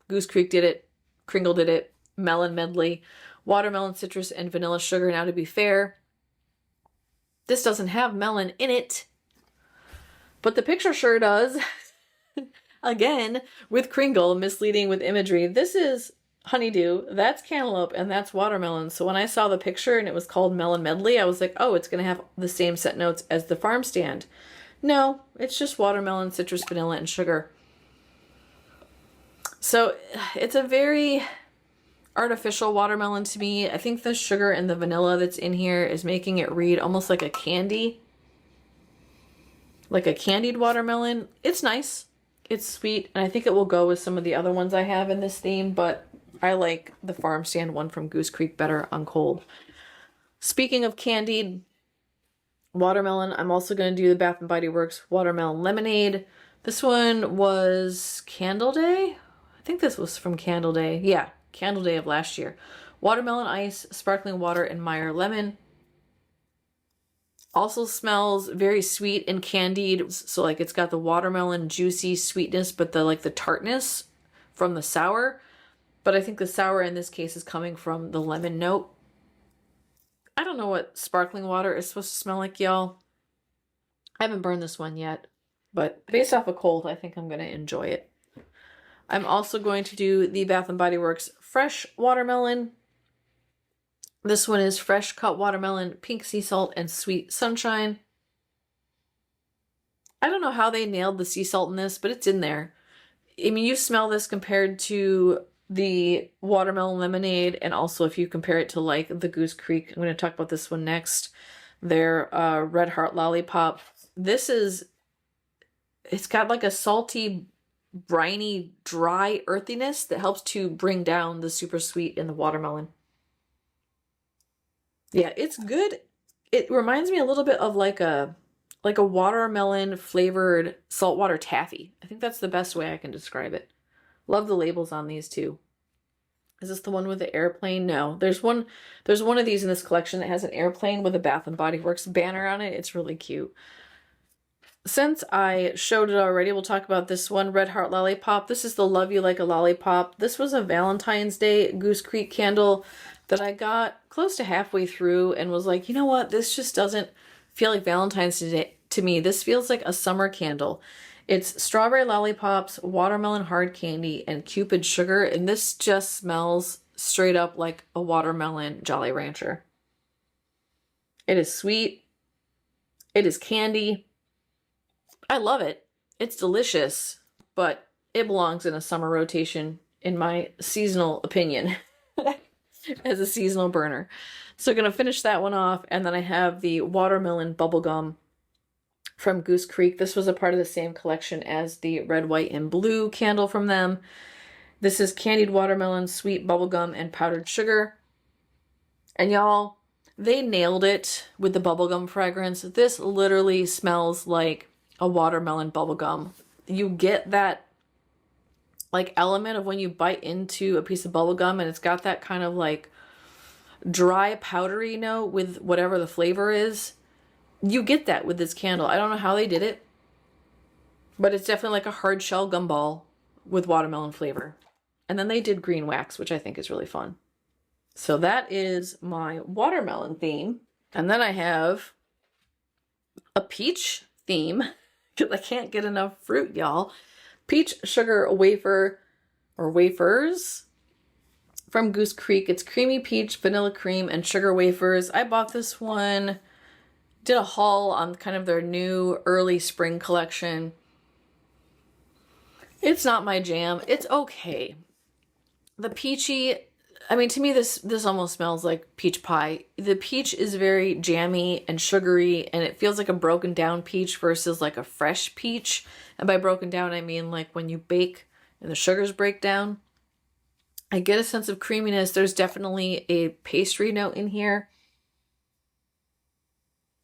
Goose Creek did it, Kringle did it, melon medley, watermelon, citrus, and vanilla sugar. Now, to be fair, this doesn't have melon in it, but the picture sure does. Again, with Kringle, misleading with imagery. This is honeydew, that's cantaloupe, and that's watermelon. So when I saw the picture and it was called melon medley, I was like, oh, it's going to have the same scent notes as the farm stand. No, it's just watermelon, citrus, vanilla, and sugar. So it's a very artificial watermelon to me. I think the sugar and the vanilla that's in here is making it read almost like a candy. Like a candied watermelon. It's nice. It's sweet. And I think it will go with some of the other ones I have in this theme. But I like the farm stand one from Goose Creek better on cold. Speaking of candied watermelon, I'm also going to do the Bath & Body Works Watermelon Lemonade. This one was Candle Day. I think this was from Candle Day. Yeah, candle day of last year. Watermelon ice, sparkling water, and Meyer lemon. Also smells very sweet and candied. So like it's got the watermelon juicy sweetness, but the like the tartness from the sour. But I think the sour in this case is coming from the lemon note. I don't know what sparkling water is supposed to smell like, y'all. I haven't burned this one yet, but based off of cold, I think I'm going to enjoy it. I'm also going to do the Bath & Body Works Fresh Watermelon. This one is fresh cut watermelon, pink sea salt, and sweet sunshine. I don't know how they nailed the sea salt in this, but it's in there. I mean, you smell this compared to the watermelon lemonade, and also if you compare it to like the Goose Creek, I'm going to talk about this one next, their Red Heart Lollipop. This is, it's got like a salty, briny, dry earthiness that helps to bring down the super sweet in the watermelon. Yeah, it's good. It reminds me a little bit of like a watermelon flavored saltwater taffy. I think that's the best way I can describe it. Love the labels on these too. Is this the one with the airplane? No, there's one of these in this collection that has an airplane with a Bath & Body Works banner on it. It's really cute. Since I showed it already, we'll talk about this one, Red Heart Lollipop. This is the Love You Like a Lollipop. This was a Valentine's Day Goose Creek candle that I got close to halfway through and was like, you know what? This just doesn't feel like Valentine's Day to me. This feels like a summer candle. It's strawberry lollipops, watermelon hard candy, and Cupid sugar. And this just smells straight up like a watermelon Jolly Rancher. It is sweet. It is candy. I love it. It's delicious, but it belongs in a summer rotation in my seasonal opinion as a seasonal burner. So I'm going to finish that one off. And then I have the watermelon bubblegum from Goose Creek. This was a part of the same collection as the red, white, and blue candle from them. This is candied watermelon, sweet bubblegum, and powdered sugar. And y'all, they nailed it with the bubblegum fragrance. This literally smells like a watermelon bubblegum. You get that like element of when you bite into a piece of bubblegum and it's got that kind of like dry powdery note with whatever the flavor is. You get that with this candle. I don't know how they did it, but it's definitely like a hard shell gumball with watermelon flavor. And then they did green wax, which I think is really fun. So that is my watermelon theme. And then I have a peach theme because I can't get enough fruit, y'all. Peach sugar wafer or wafers from Goose Creek. It's creamy peach, vanilla cream, and sugar wafers. I bought this one, did a haul on kind of their new early spring collection. It's not my jam. It's okay. The peachy, I mean, to me, this almost smells like peach pie. The peach is very jammy and sugary, and it feels like a broken down peach versus like a fresh peach. And by broken down, I mean like when you bake and the sugars break down. I get a sense of creaminess. There's definitely a pastry note in here.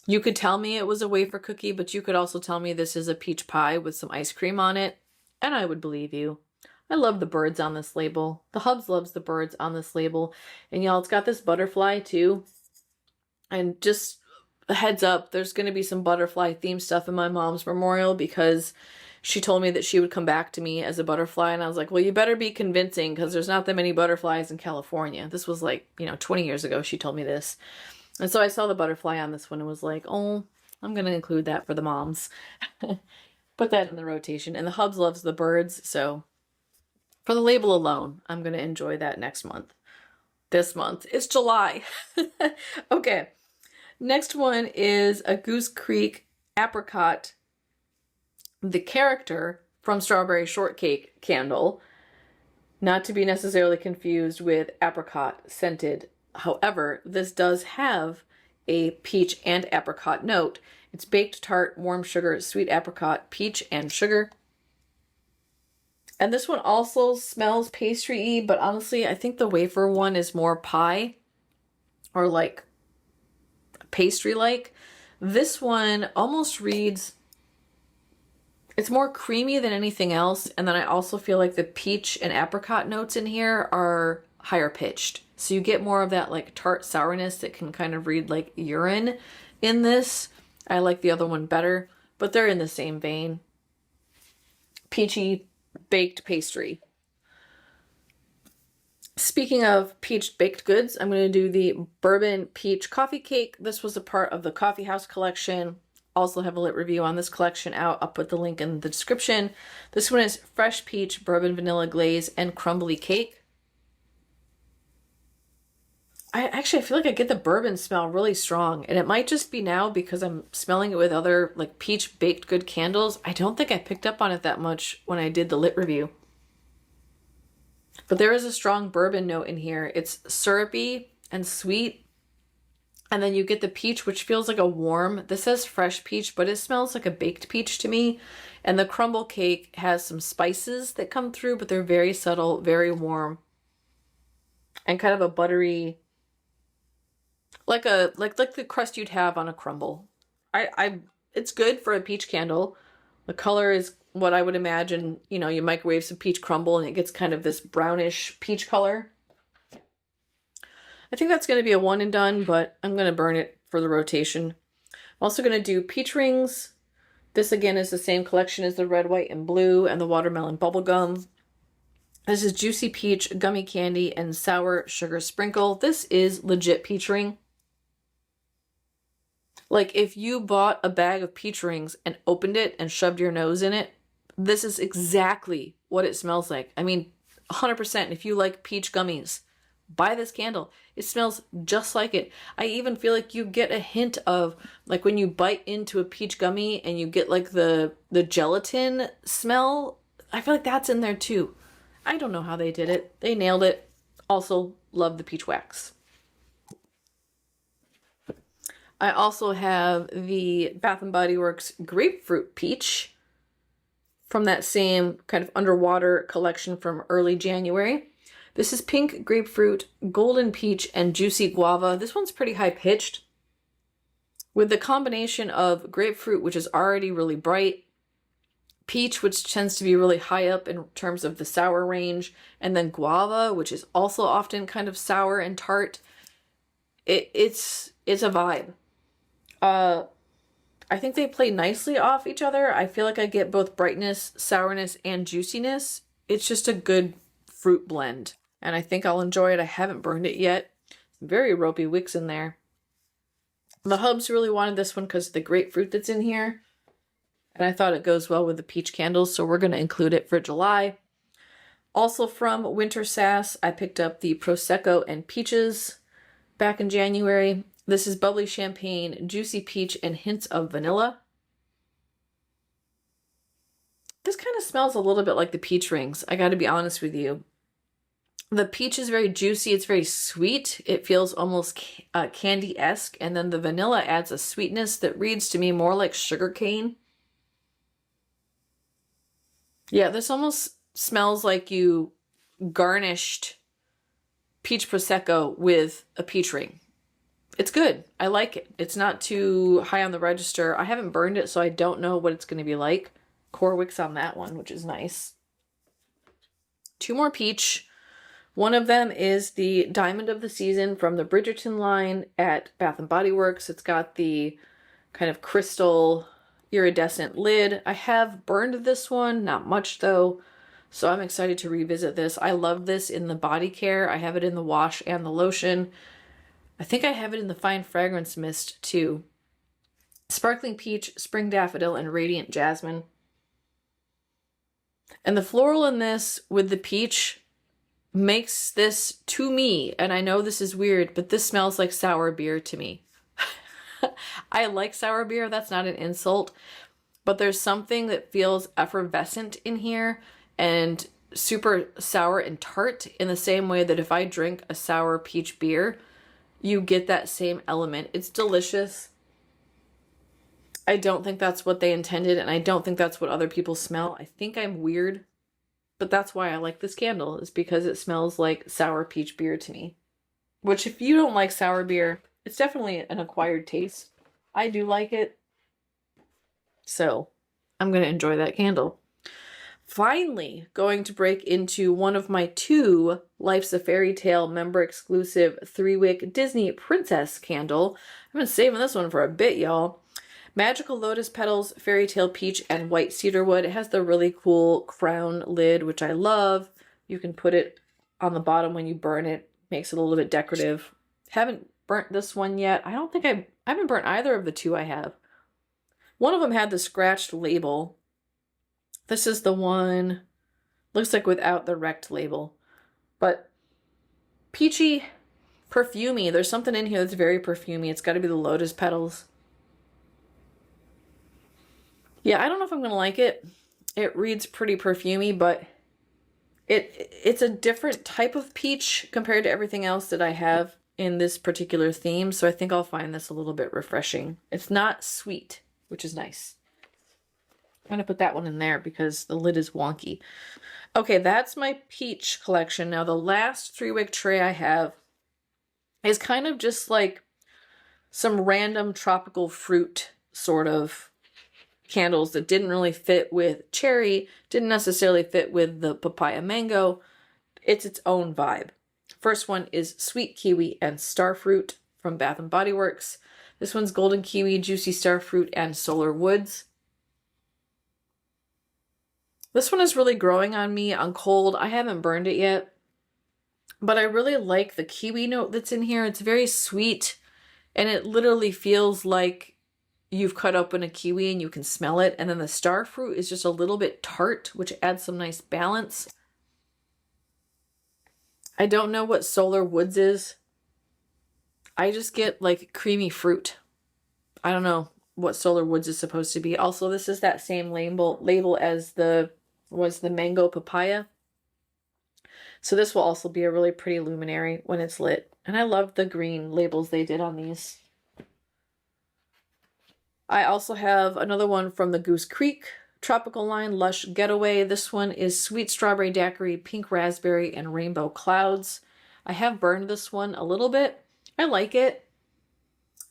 You could tell me it was a wafer cookie, but you could also tell me this is a peach pie with some ice cream on it, and I would believe you. I love the birds on this label. The Hubs loves the birds on this label. And y'all, it's got this butterfly too. And just a heads up, there's going to be some butterfly themed stuff in my mom's memorial because she told me that she would come back to me as a butterfly. And I was like, well, you better be convincing because there's not that many butterflies in California. This was like, 20 years ago she told me this. And so I saw the butterfly on this one and was like, oh, I'm going to include that for the moms. Put that in the rotation. And the Hubs loves the birds, so for the label alone, I'm going to enjoy that next month. This month. It's July. Okay. Next one is a Goose Creek apricot. The character from Strawberry Shortcake candle. Not to be necessarily confused with apricot scented. However, this does have a peach and apricot note. It's baked tart, warm sugar, sweet apricot, peach, and sugar. And this one also smells pastry-y, but honestly, I think the wafer one is more pie or like pastry-like. This one almost reads, it's more creamy than anything else. And then I also feel like the peach and apricot notes in here are higher pitched. So you get more of that like tart sourness that can kind of read like urine in this. I like the other one better, but they're in the same vein. Peachy baked pastry. Speaking of peach baked goods, I'm going to do the bourbon peach coffee cake. This was a part of the coffee house collection. Also have a lit review on this collection out. I'll put the link in the description. This one is fresh peach, bourbon vanilla glaze, and crumbly cake. I feel like I get the bourbon smell really strong, and it might just be now because I'm smelling it with other like peach baked good candles. I don't think I picked up on it that much when I did the lit review. But there is a strong bourbon note in here. It's syrupy and sweet. And then you get the peach, which feels like a warm, this says fresh peach, but it smells like a baked peach to me. And the crumble cake has some spices that come through, but they're very subtle, very warm. And kind of a buttery, like the crust you'd have on a crumble. It's good for a peach candle. The color is what I would imagine, you know, you microwave some peach crumble and it gets kind of this brownish peach color. I think that's going to be a one and done, but I'm going to burn it for the rotation. I'm also going to do peach rings. This again is the same collection as the red, white, and blue and the watermelon bubblegum. This is juicy peach, gummy candy, and sour sugar sprinkle. This is legit peach ring. Like if you bought a bag of peach rings and opened it and shoved your nose in it, this is exactly what it smells like. I mean, 100%. If you like peach gummies, buy this candle. It smells just like it. I even feel like you get a hint of like when you bite into a peach gummy and you get like the gelatin smell. I feel like that's in there too. I don't know how they did it. They nailed it. Also love the peach wax. I also have the Bath & Body Works Grapefruit Peach from that same kind of underwater collection from early January. This is pink grapefruit, golden peach, and juicy guava. This one's pretty high pitched. With the combination of grapefruit, which is already really bright, peach, which tends to be really high up in terms of the sour range, and then guava, which is also often kind of sour and tart. It's a vibe. I think they play nicely off each other. I feel like I get both brightness, sourness, and juiciness. It's just a good fruit blend, and I think I'll enjoy it. I haven't burned it yet. Very ropey wicks in there. The hubs really wanted this one because of the grapefruit that's in here, and I thought it goes well with the peach candles, so we're going to include it for July. Also from Winter Sass, I picked up the Prosecco and Peaches back in January. This is bubbly champagne, juicy peach, and hints of vanilla. This kind of smells a little bit like the peach rings, I gotta be honest with you. The peach is very juicy, it's very sweet. It feels almost candy-esque, and then the vanilla adds a sweetness that reads to me more like sugarcane. Yeah, this almost smells like you garnished peach Prosecco with a peach ring. It's good. I like it. It's not too high on the register. I haven't burned it, so I don't know what it's going to be like. Core wicks on that one, which is nice. Two more peach. One of them is the Diamond of the Season from the Bridgerton line at Bath & Body Works. It's got the kind of crystal iridescent lid. I have burned this one, not much though, so I'm excited to revisit this. I love this in the body care. I have it in the wash and the lotion. I think I have it in the fine fragrance mist too. Sparkling peach, spring daffodil, and radiant jasmine. And the floral in this with the peach makes this, to me, and I know this is weird, but this smells like sour beer to me. I like sour beer, that's not an insult, but there's something that feels effervescent in here and super sour and tart in the same way that if I drink a sour peach beer, you get that same element. It's delicious. I don't think that's what they intended, and I don't think that's what other people smell. I think I'm weird, but that's why I like this candle, is because it smells like sour peach beer to me. Which, if you don't like sour beer, it's definitely an acquired taste. I do like it, so I'm going to enjoy that candle. finally going to break into one of my 2 Life's a Fairy Tale member exclusive 3-wick Disney Princess candle. I've been saving this one for a bit, y'all. Magical Lotus Petals, Fairy Tale Peach, and White Cedarwood. It has the really cool crown lid, which I love. You can put it on the bottom when you burn it. Makes it a little bit decorative. Haven't burnt this one yet. I don't think I haven't burnt either of the 2 I have. One of them had the scratched label. This is the one, looks like without the wrecked label. But peachy, perfumey. There's something in here that's very perfumey. It's got to be the lotus petals. Yeah, I don't know if I'm going to like it. It reads pretty perfumey, but it's a different type of peach compared to everything else that I have in this particular theme. So I think I'll find this a little bit refreshing. It's not sweet, which is nice. I'm going to put that one in there because the lid is wonky. Okay, that's my peach collection. Now the last 3-wick tray I have is kind of just like some random tropical fruit sort of candles that didn't really fit with cherry, didn't necessarily fit with the papaya mango. It's its own vibe. First one is Sweet Kiwi and Starfruit from Bath & Body Works. This one's Golden Kiwi, Juicy Starfruit, and Solar Woods. This one is really growing on me on cold. I haven't burned it yet, but I really like the kiwi note that's in here. It's very sweet, and it literally feels like you've cut open a kiwi and you can smell it. And then the star fruit is just a little bit tart, which adds some nice balance. I don't know what Solar Woods is. I just get like creamy fruit. I don't know what Solar Woods is supposed to be. Also, this is that same label as the mango papaya. So this will also be a really pretty luminary when it's lit. And I love the green labels they did on these. I also have another one from the Goose Creek tropical line, Lush Getaway. This one is Sweet Strawberry Daiquiri, Pink Raspberry, and Rainbow Clouds. I have burned this one a little bit. I like it.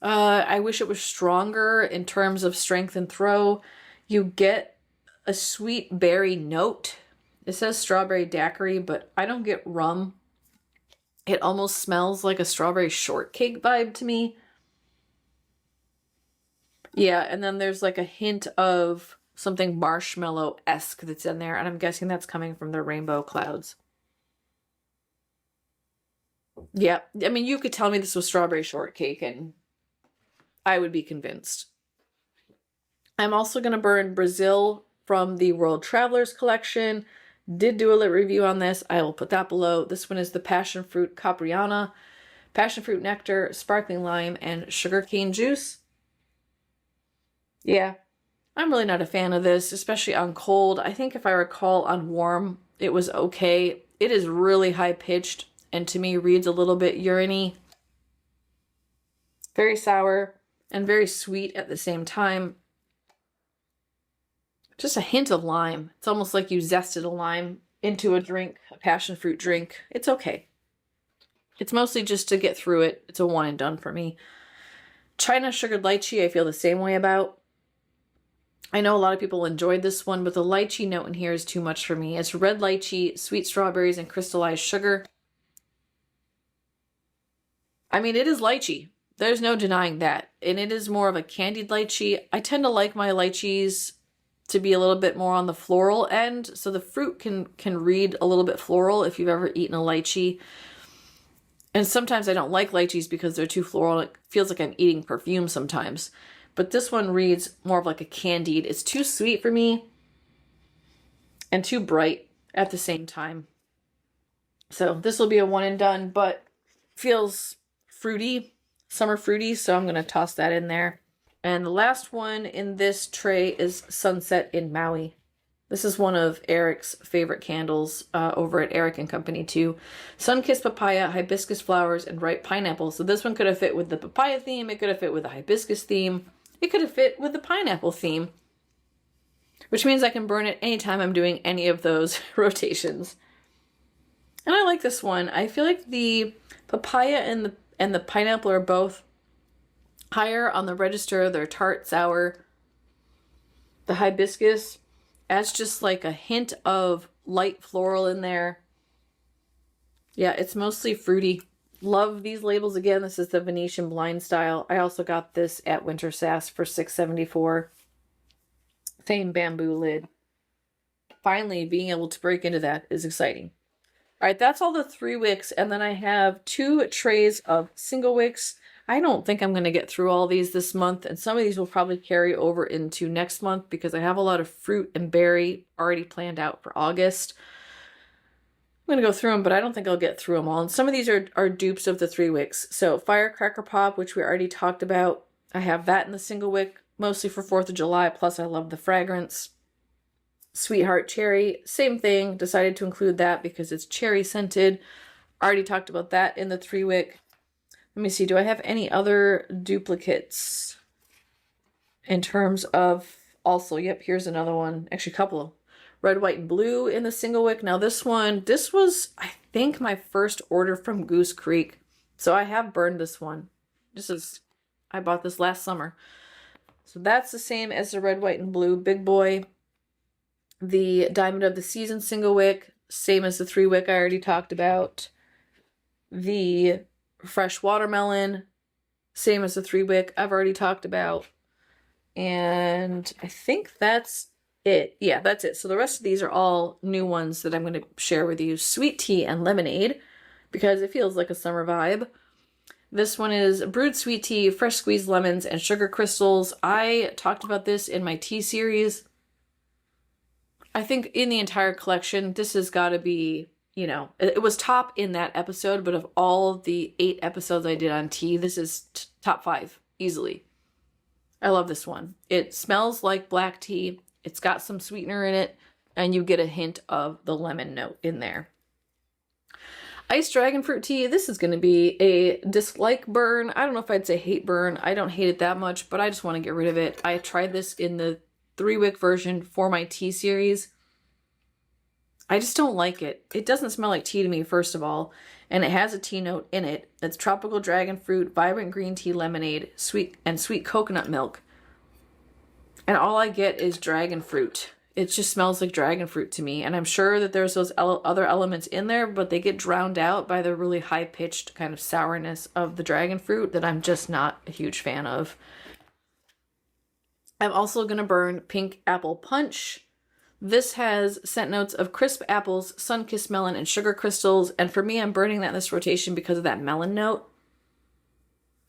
I wish it was stronger in terms of strength and throw. You get a sweet berry note. It says strawberry daiquiri, but I don't get rum. It almost smells like a strawberry shortcake vibe to me. Yeah, and then there's like a hint of something marshmallow-esque that's in there, and I'm guessing that's coming from the Rainbow Clouds. Yeah, I mean, you could tell me this was strawberry shortcake and I would be convinced. I'm also going to burn Brazil from the World Travelers collection. Did do a lit review on this. I will put that below. This one is the Passion Fruit Capriana, Passion Fruit Nectar, Sparkling Lime, and Sugarcane Juice. Yeah, I'm really not a fan of this, especially on cold. I think if I recall on warm, it was okay. It is really high-pitched and to me reads a little bit urine-y. Very sour and very sweet at the same time. Just a hint of lime. It's almost like you zested a lime into a drink, a passion fruit drink. It's okay. It's mostly just to get through it. It's a one and done for me. China Sugared Lychee, I feel the same way about. I know a lot of people enjoyed this one, but the lychee note in here is too much for me. It's red lychee, sweet strawberries, and crystallized sugar. I mean, it is lychee. There's no denying that. And it is more of a candied lychee. I tend to like my lychees to be a little bit more on the floral end. So the fruit can read a little bit floral if you've ever eaten a lychee. And sometimes I don't like lychees because they're too floral. It feels like I'm eating perfume sometimes. But this one reads more of like a candied. It's too sweet for me and too bright at the same time. So this will be a one and done, but feels fruity, summer fruity. So I'm going to toss that in there. And the last one in this tray is Sunset in Maui. This is one of Eric's favorite candles over at Eric and Company too. Sun-kissed papaya, hibiscus flowers, and ripe pineapple. So this one could have fit with the papaya theme. It could have fit with the hibiscus theme. It could have fit with the pineapple theme. Which means I can burn it anytime I'm doing any of those rotations. And I like this one. I feel like the papaya and the pineapple are both higher on the register. They're tart, sour. The hibiscus Adds just like a hint of light floral in there. Yeah, it's mostly fruity. Love these labels again. This is the Venetian Blind style. I also got this at Winter Sass for $6.74. Same bamboo lid. Finally, being able to break into that is exciting. All right, that's all the 3 wicks, and then I have 2 trays of single wicks. I don't think I'm going to get through all these this month, and some of these will probably carry over into next month because I have a lot of fruit and berry already planned out for August. I'm going to go through them, but I don't think I'll get through them all. And some of these are dupes of the 3 wicks. So Firecracker Pop, which we already talked about. I have that in the single wick, mostly for 4th of July, plus I love the fragrance. Sweetheart Cherry, same thing. Decided to include that because it's cherry scented. Already talked about that in the 3 wick. Let me see, do I have any other duplicates in terms of also, yep, here's another one. Actually, a couple. Red, White, and Blue in the single wick. Now this was, I think, my first order from Goose Creek. So I have burned this one. I bought this last summer. So that's the same as the Red, White, and Blue Big Boy. The Diamond of the Season single wick, same as the 3 wick I already talked about. The Fresh Watermelon, same as the 3 wick I've already talked about. And I think that's it. Yeah, that's it. So the rest of these are all new ones that I'm going to share with you. Sweet Tea and Lemonade, because it feels like a summer vibe. This one is Brewed Sweet Tea, Fresh Squeezed Lemons, and Sugar Crystals. I talked about this in my tea series. I think in the entire collection, this has got to be, you know, it was top in that episode, but of all the 8 episodes I did on tea, this is top 5, easily. I love this one. It smells like black tea. It's got some sweetener in it, and you get a hint of the lemon note in there. Iced Dragon Fruit Tea. This is going to be a dislike burn. I don't know if I'd say hate burn. I don't hate it that much, but I just want to get rid of it. I tried this in the 3 wick version for my tea series. I just don't like it. It doesn't smell like tea to me, first of all, and it has a tea note in it. It's tropical dragon fruit, vibrant green tea lemonade, sweet coconut milk. And all I get is dragon fruit. It just smells like dragon fruit to me. And I'm sure that there's those other elements in there, but they get drowned out by the really high-pitched kind of sourness of the dragon fruit that I'm just not a huge fan of. I'm also going to burn Pink Apple Punch. This has scent notes of crisp apples, sun-kissed melon, and sugar crystals. And for me, I'm burning that in this rotation because of that melon note.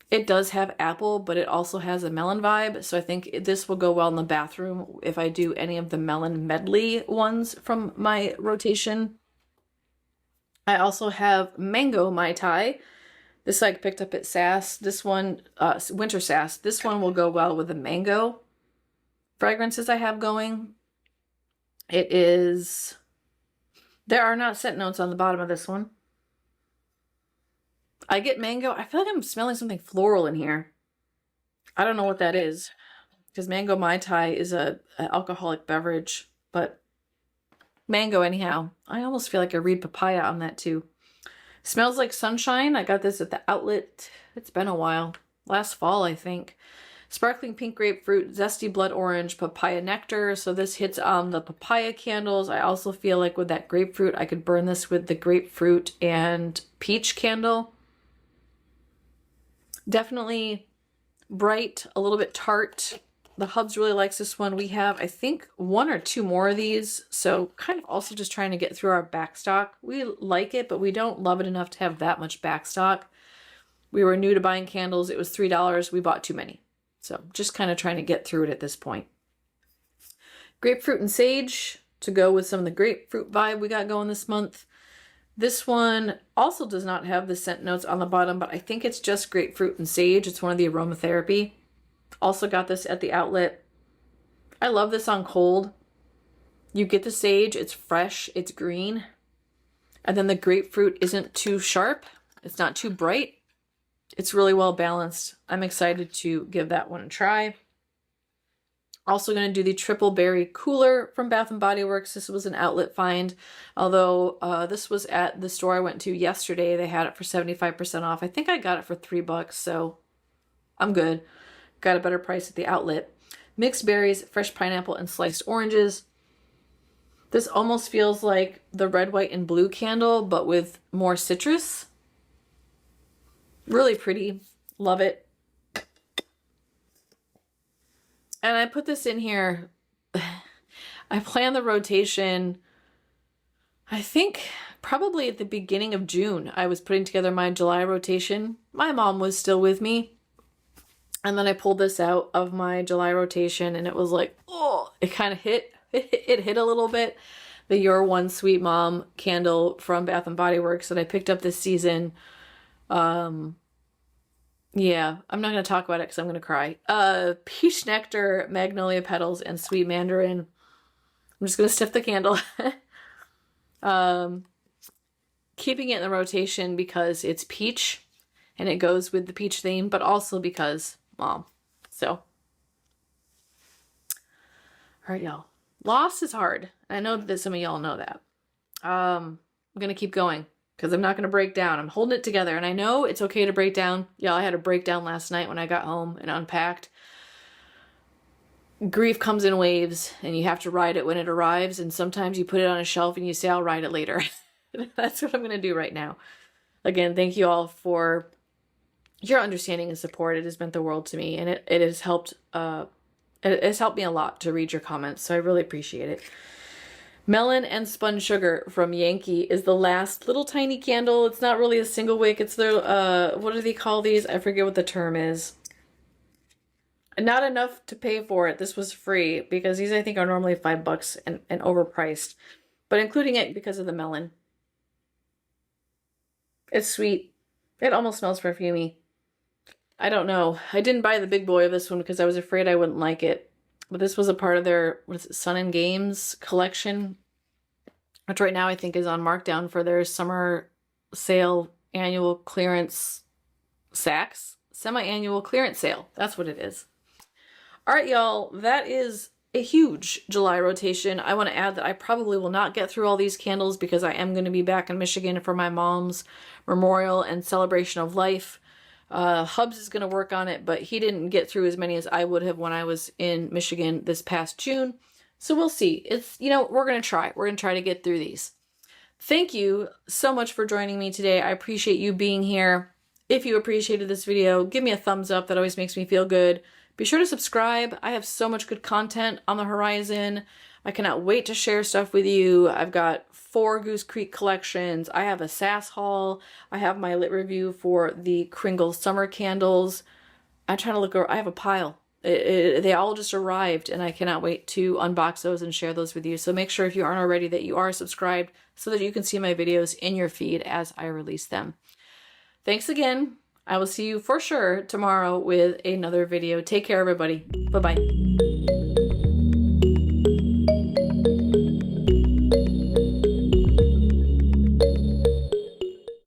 It does have apple, but it also has a melon vibe. So I think this will go well in the bathroom if I do any of the melon medley ones from my rotation. I also have Mango Mai Tai. This I picked up at Sass. This one, Winter Sass. This one will go well with the mango fragrances I have going. There are not scent notes on the bottom of this one. I get mango. I feel like I'm smelling something floral in here. I don't know what that is, because Mango Mai Tai is an alcoholic beverage, but mango anyhow. I almost feel like I read papaya on that too. Smells like sunshine. I got this at the outlet. It's been a while. Last fall, I think. Sparkling pink grapefruit, zesty blood orange, papaya nectar. So this hits on the papaya candles. I also feel like with that grapefruit, I could burn this with the grapefruit and peach candle. Definitely bright, a little bit tart. The Hubs really likes this one. We have, I think, 1 or 2 more of these. So kind of also just trying to get through our backstock. We like it, but we don't love it enough to have that much backstock. We were new to buying candles. It was $3. We bought too many. So just kind of trying to get through it at this point. Grapefruit and Sage to go with some of the grapefruit vibe we got going this month. This one also does not have the scent notes on the bottom, but I think it's just grapefruit and sage. It's one of the aromatherapy. Also got this at the outlet. I love this on cold. You get the sage, it's fresh, it's green. And then the grapefruit isn't too sharp. It's not too bright. It's really well balanced. I'm excited to give that one a try. Also going to do the Triple Berry Cooler from Bath & Body Works. This was an outlet find, although this was at the store I went to yesterday. They had it for 75% off. I think I got it for $3, so I'm good. Got a better price at the outlet. Mixed berries, fresh pineapple, and sliced oranges. This almost feels like the red, white, and blue candle, but with more citrus. Really pretty. Love it. And I put this in here. I planned the rotation, I think probably at the beginning of June. I was putting together my July rotation. My mom was still with me. And then I pulled this out of my July rotation and it was like, oh, it kind of hit. It hit a little bit. The Your One Sweet Mom candle from Bath & Body Works that I picked up this season. Yeah, I'm not going to talk about it because I'm going to cry. Peach Nectar, Magnolia Petals, and Sweet Mandarin. I'm just going to sniff the candle. Keeping it in the rotation because it's peach and it goes with the peach theme, but also because mom. So, all right, y'all. Loss is hard. I know that some of y'all know that. I'm going to keep going because I'm not going to break down. I'm holding it together, and I know it's okay to break down. Y'all, I had a breakdown last night when I got home and unpacked. Grief comes in waves, and you have to ride it when it arrives, and sometimes you put it on a shelf and you say, I'll ride it later. That's what I'm going to do right now. Again, thank you all for your understanding and support. It has meant the world to me, and it has helped me a lot to read your comments, so I really appreciate it. Melon and Spun Sugar from Yankee is the last little tiny candle. It's not really a single wick. It's their, what do they call these? I forget what the term is. Not enough to pay for it. This was free because these I think are normally $5 and overpriced. But including it because of the melon. It's sweet. It almost smells perfumey. I don't know. I didn't buy the big boy of this one because I was afraid I wouldn't like it. But this was a part of their, what is it, Sun and Games collection, which right now I think is on markdown for their summer sale annual clearance sacks. Semi-annual clearance sale. That's what it is. All right, y'all. That is a huge July rotation. I want to add that I probably will not get through all these candles because I am going to be back in Michigan for my mom's memorial and celebration of life. Hubs is going to work on it, but he didn't get through as many as I would have when I was in Michigan this past June. So we'll see. It's, you know, we're going to try. We're going to try to get through these. Thank you so much for joining me today. I appreciate you being here. If you appreciated this video, give me a thumbs up. That always makes me feel good. Be sure to subscribe. I have so much good content on the horizon. I cannot wait to share stuff with you. I've got 4 Goose Creek collections. I have a SAS haul. I have my lit review for the Kringle summer candles. I'm trying to look over. I have a pile. They all just arrived, and I cannot wait to unbox those and share those with you. So make sure if you aren't already that you are subscribed so that you can see my videos in your feed as I release them. Thanks again. I will see you for sure tomorrow with another video. Take care, everybody. Bye-bye.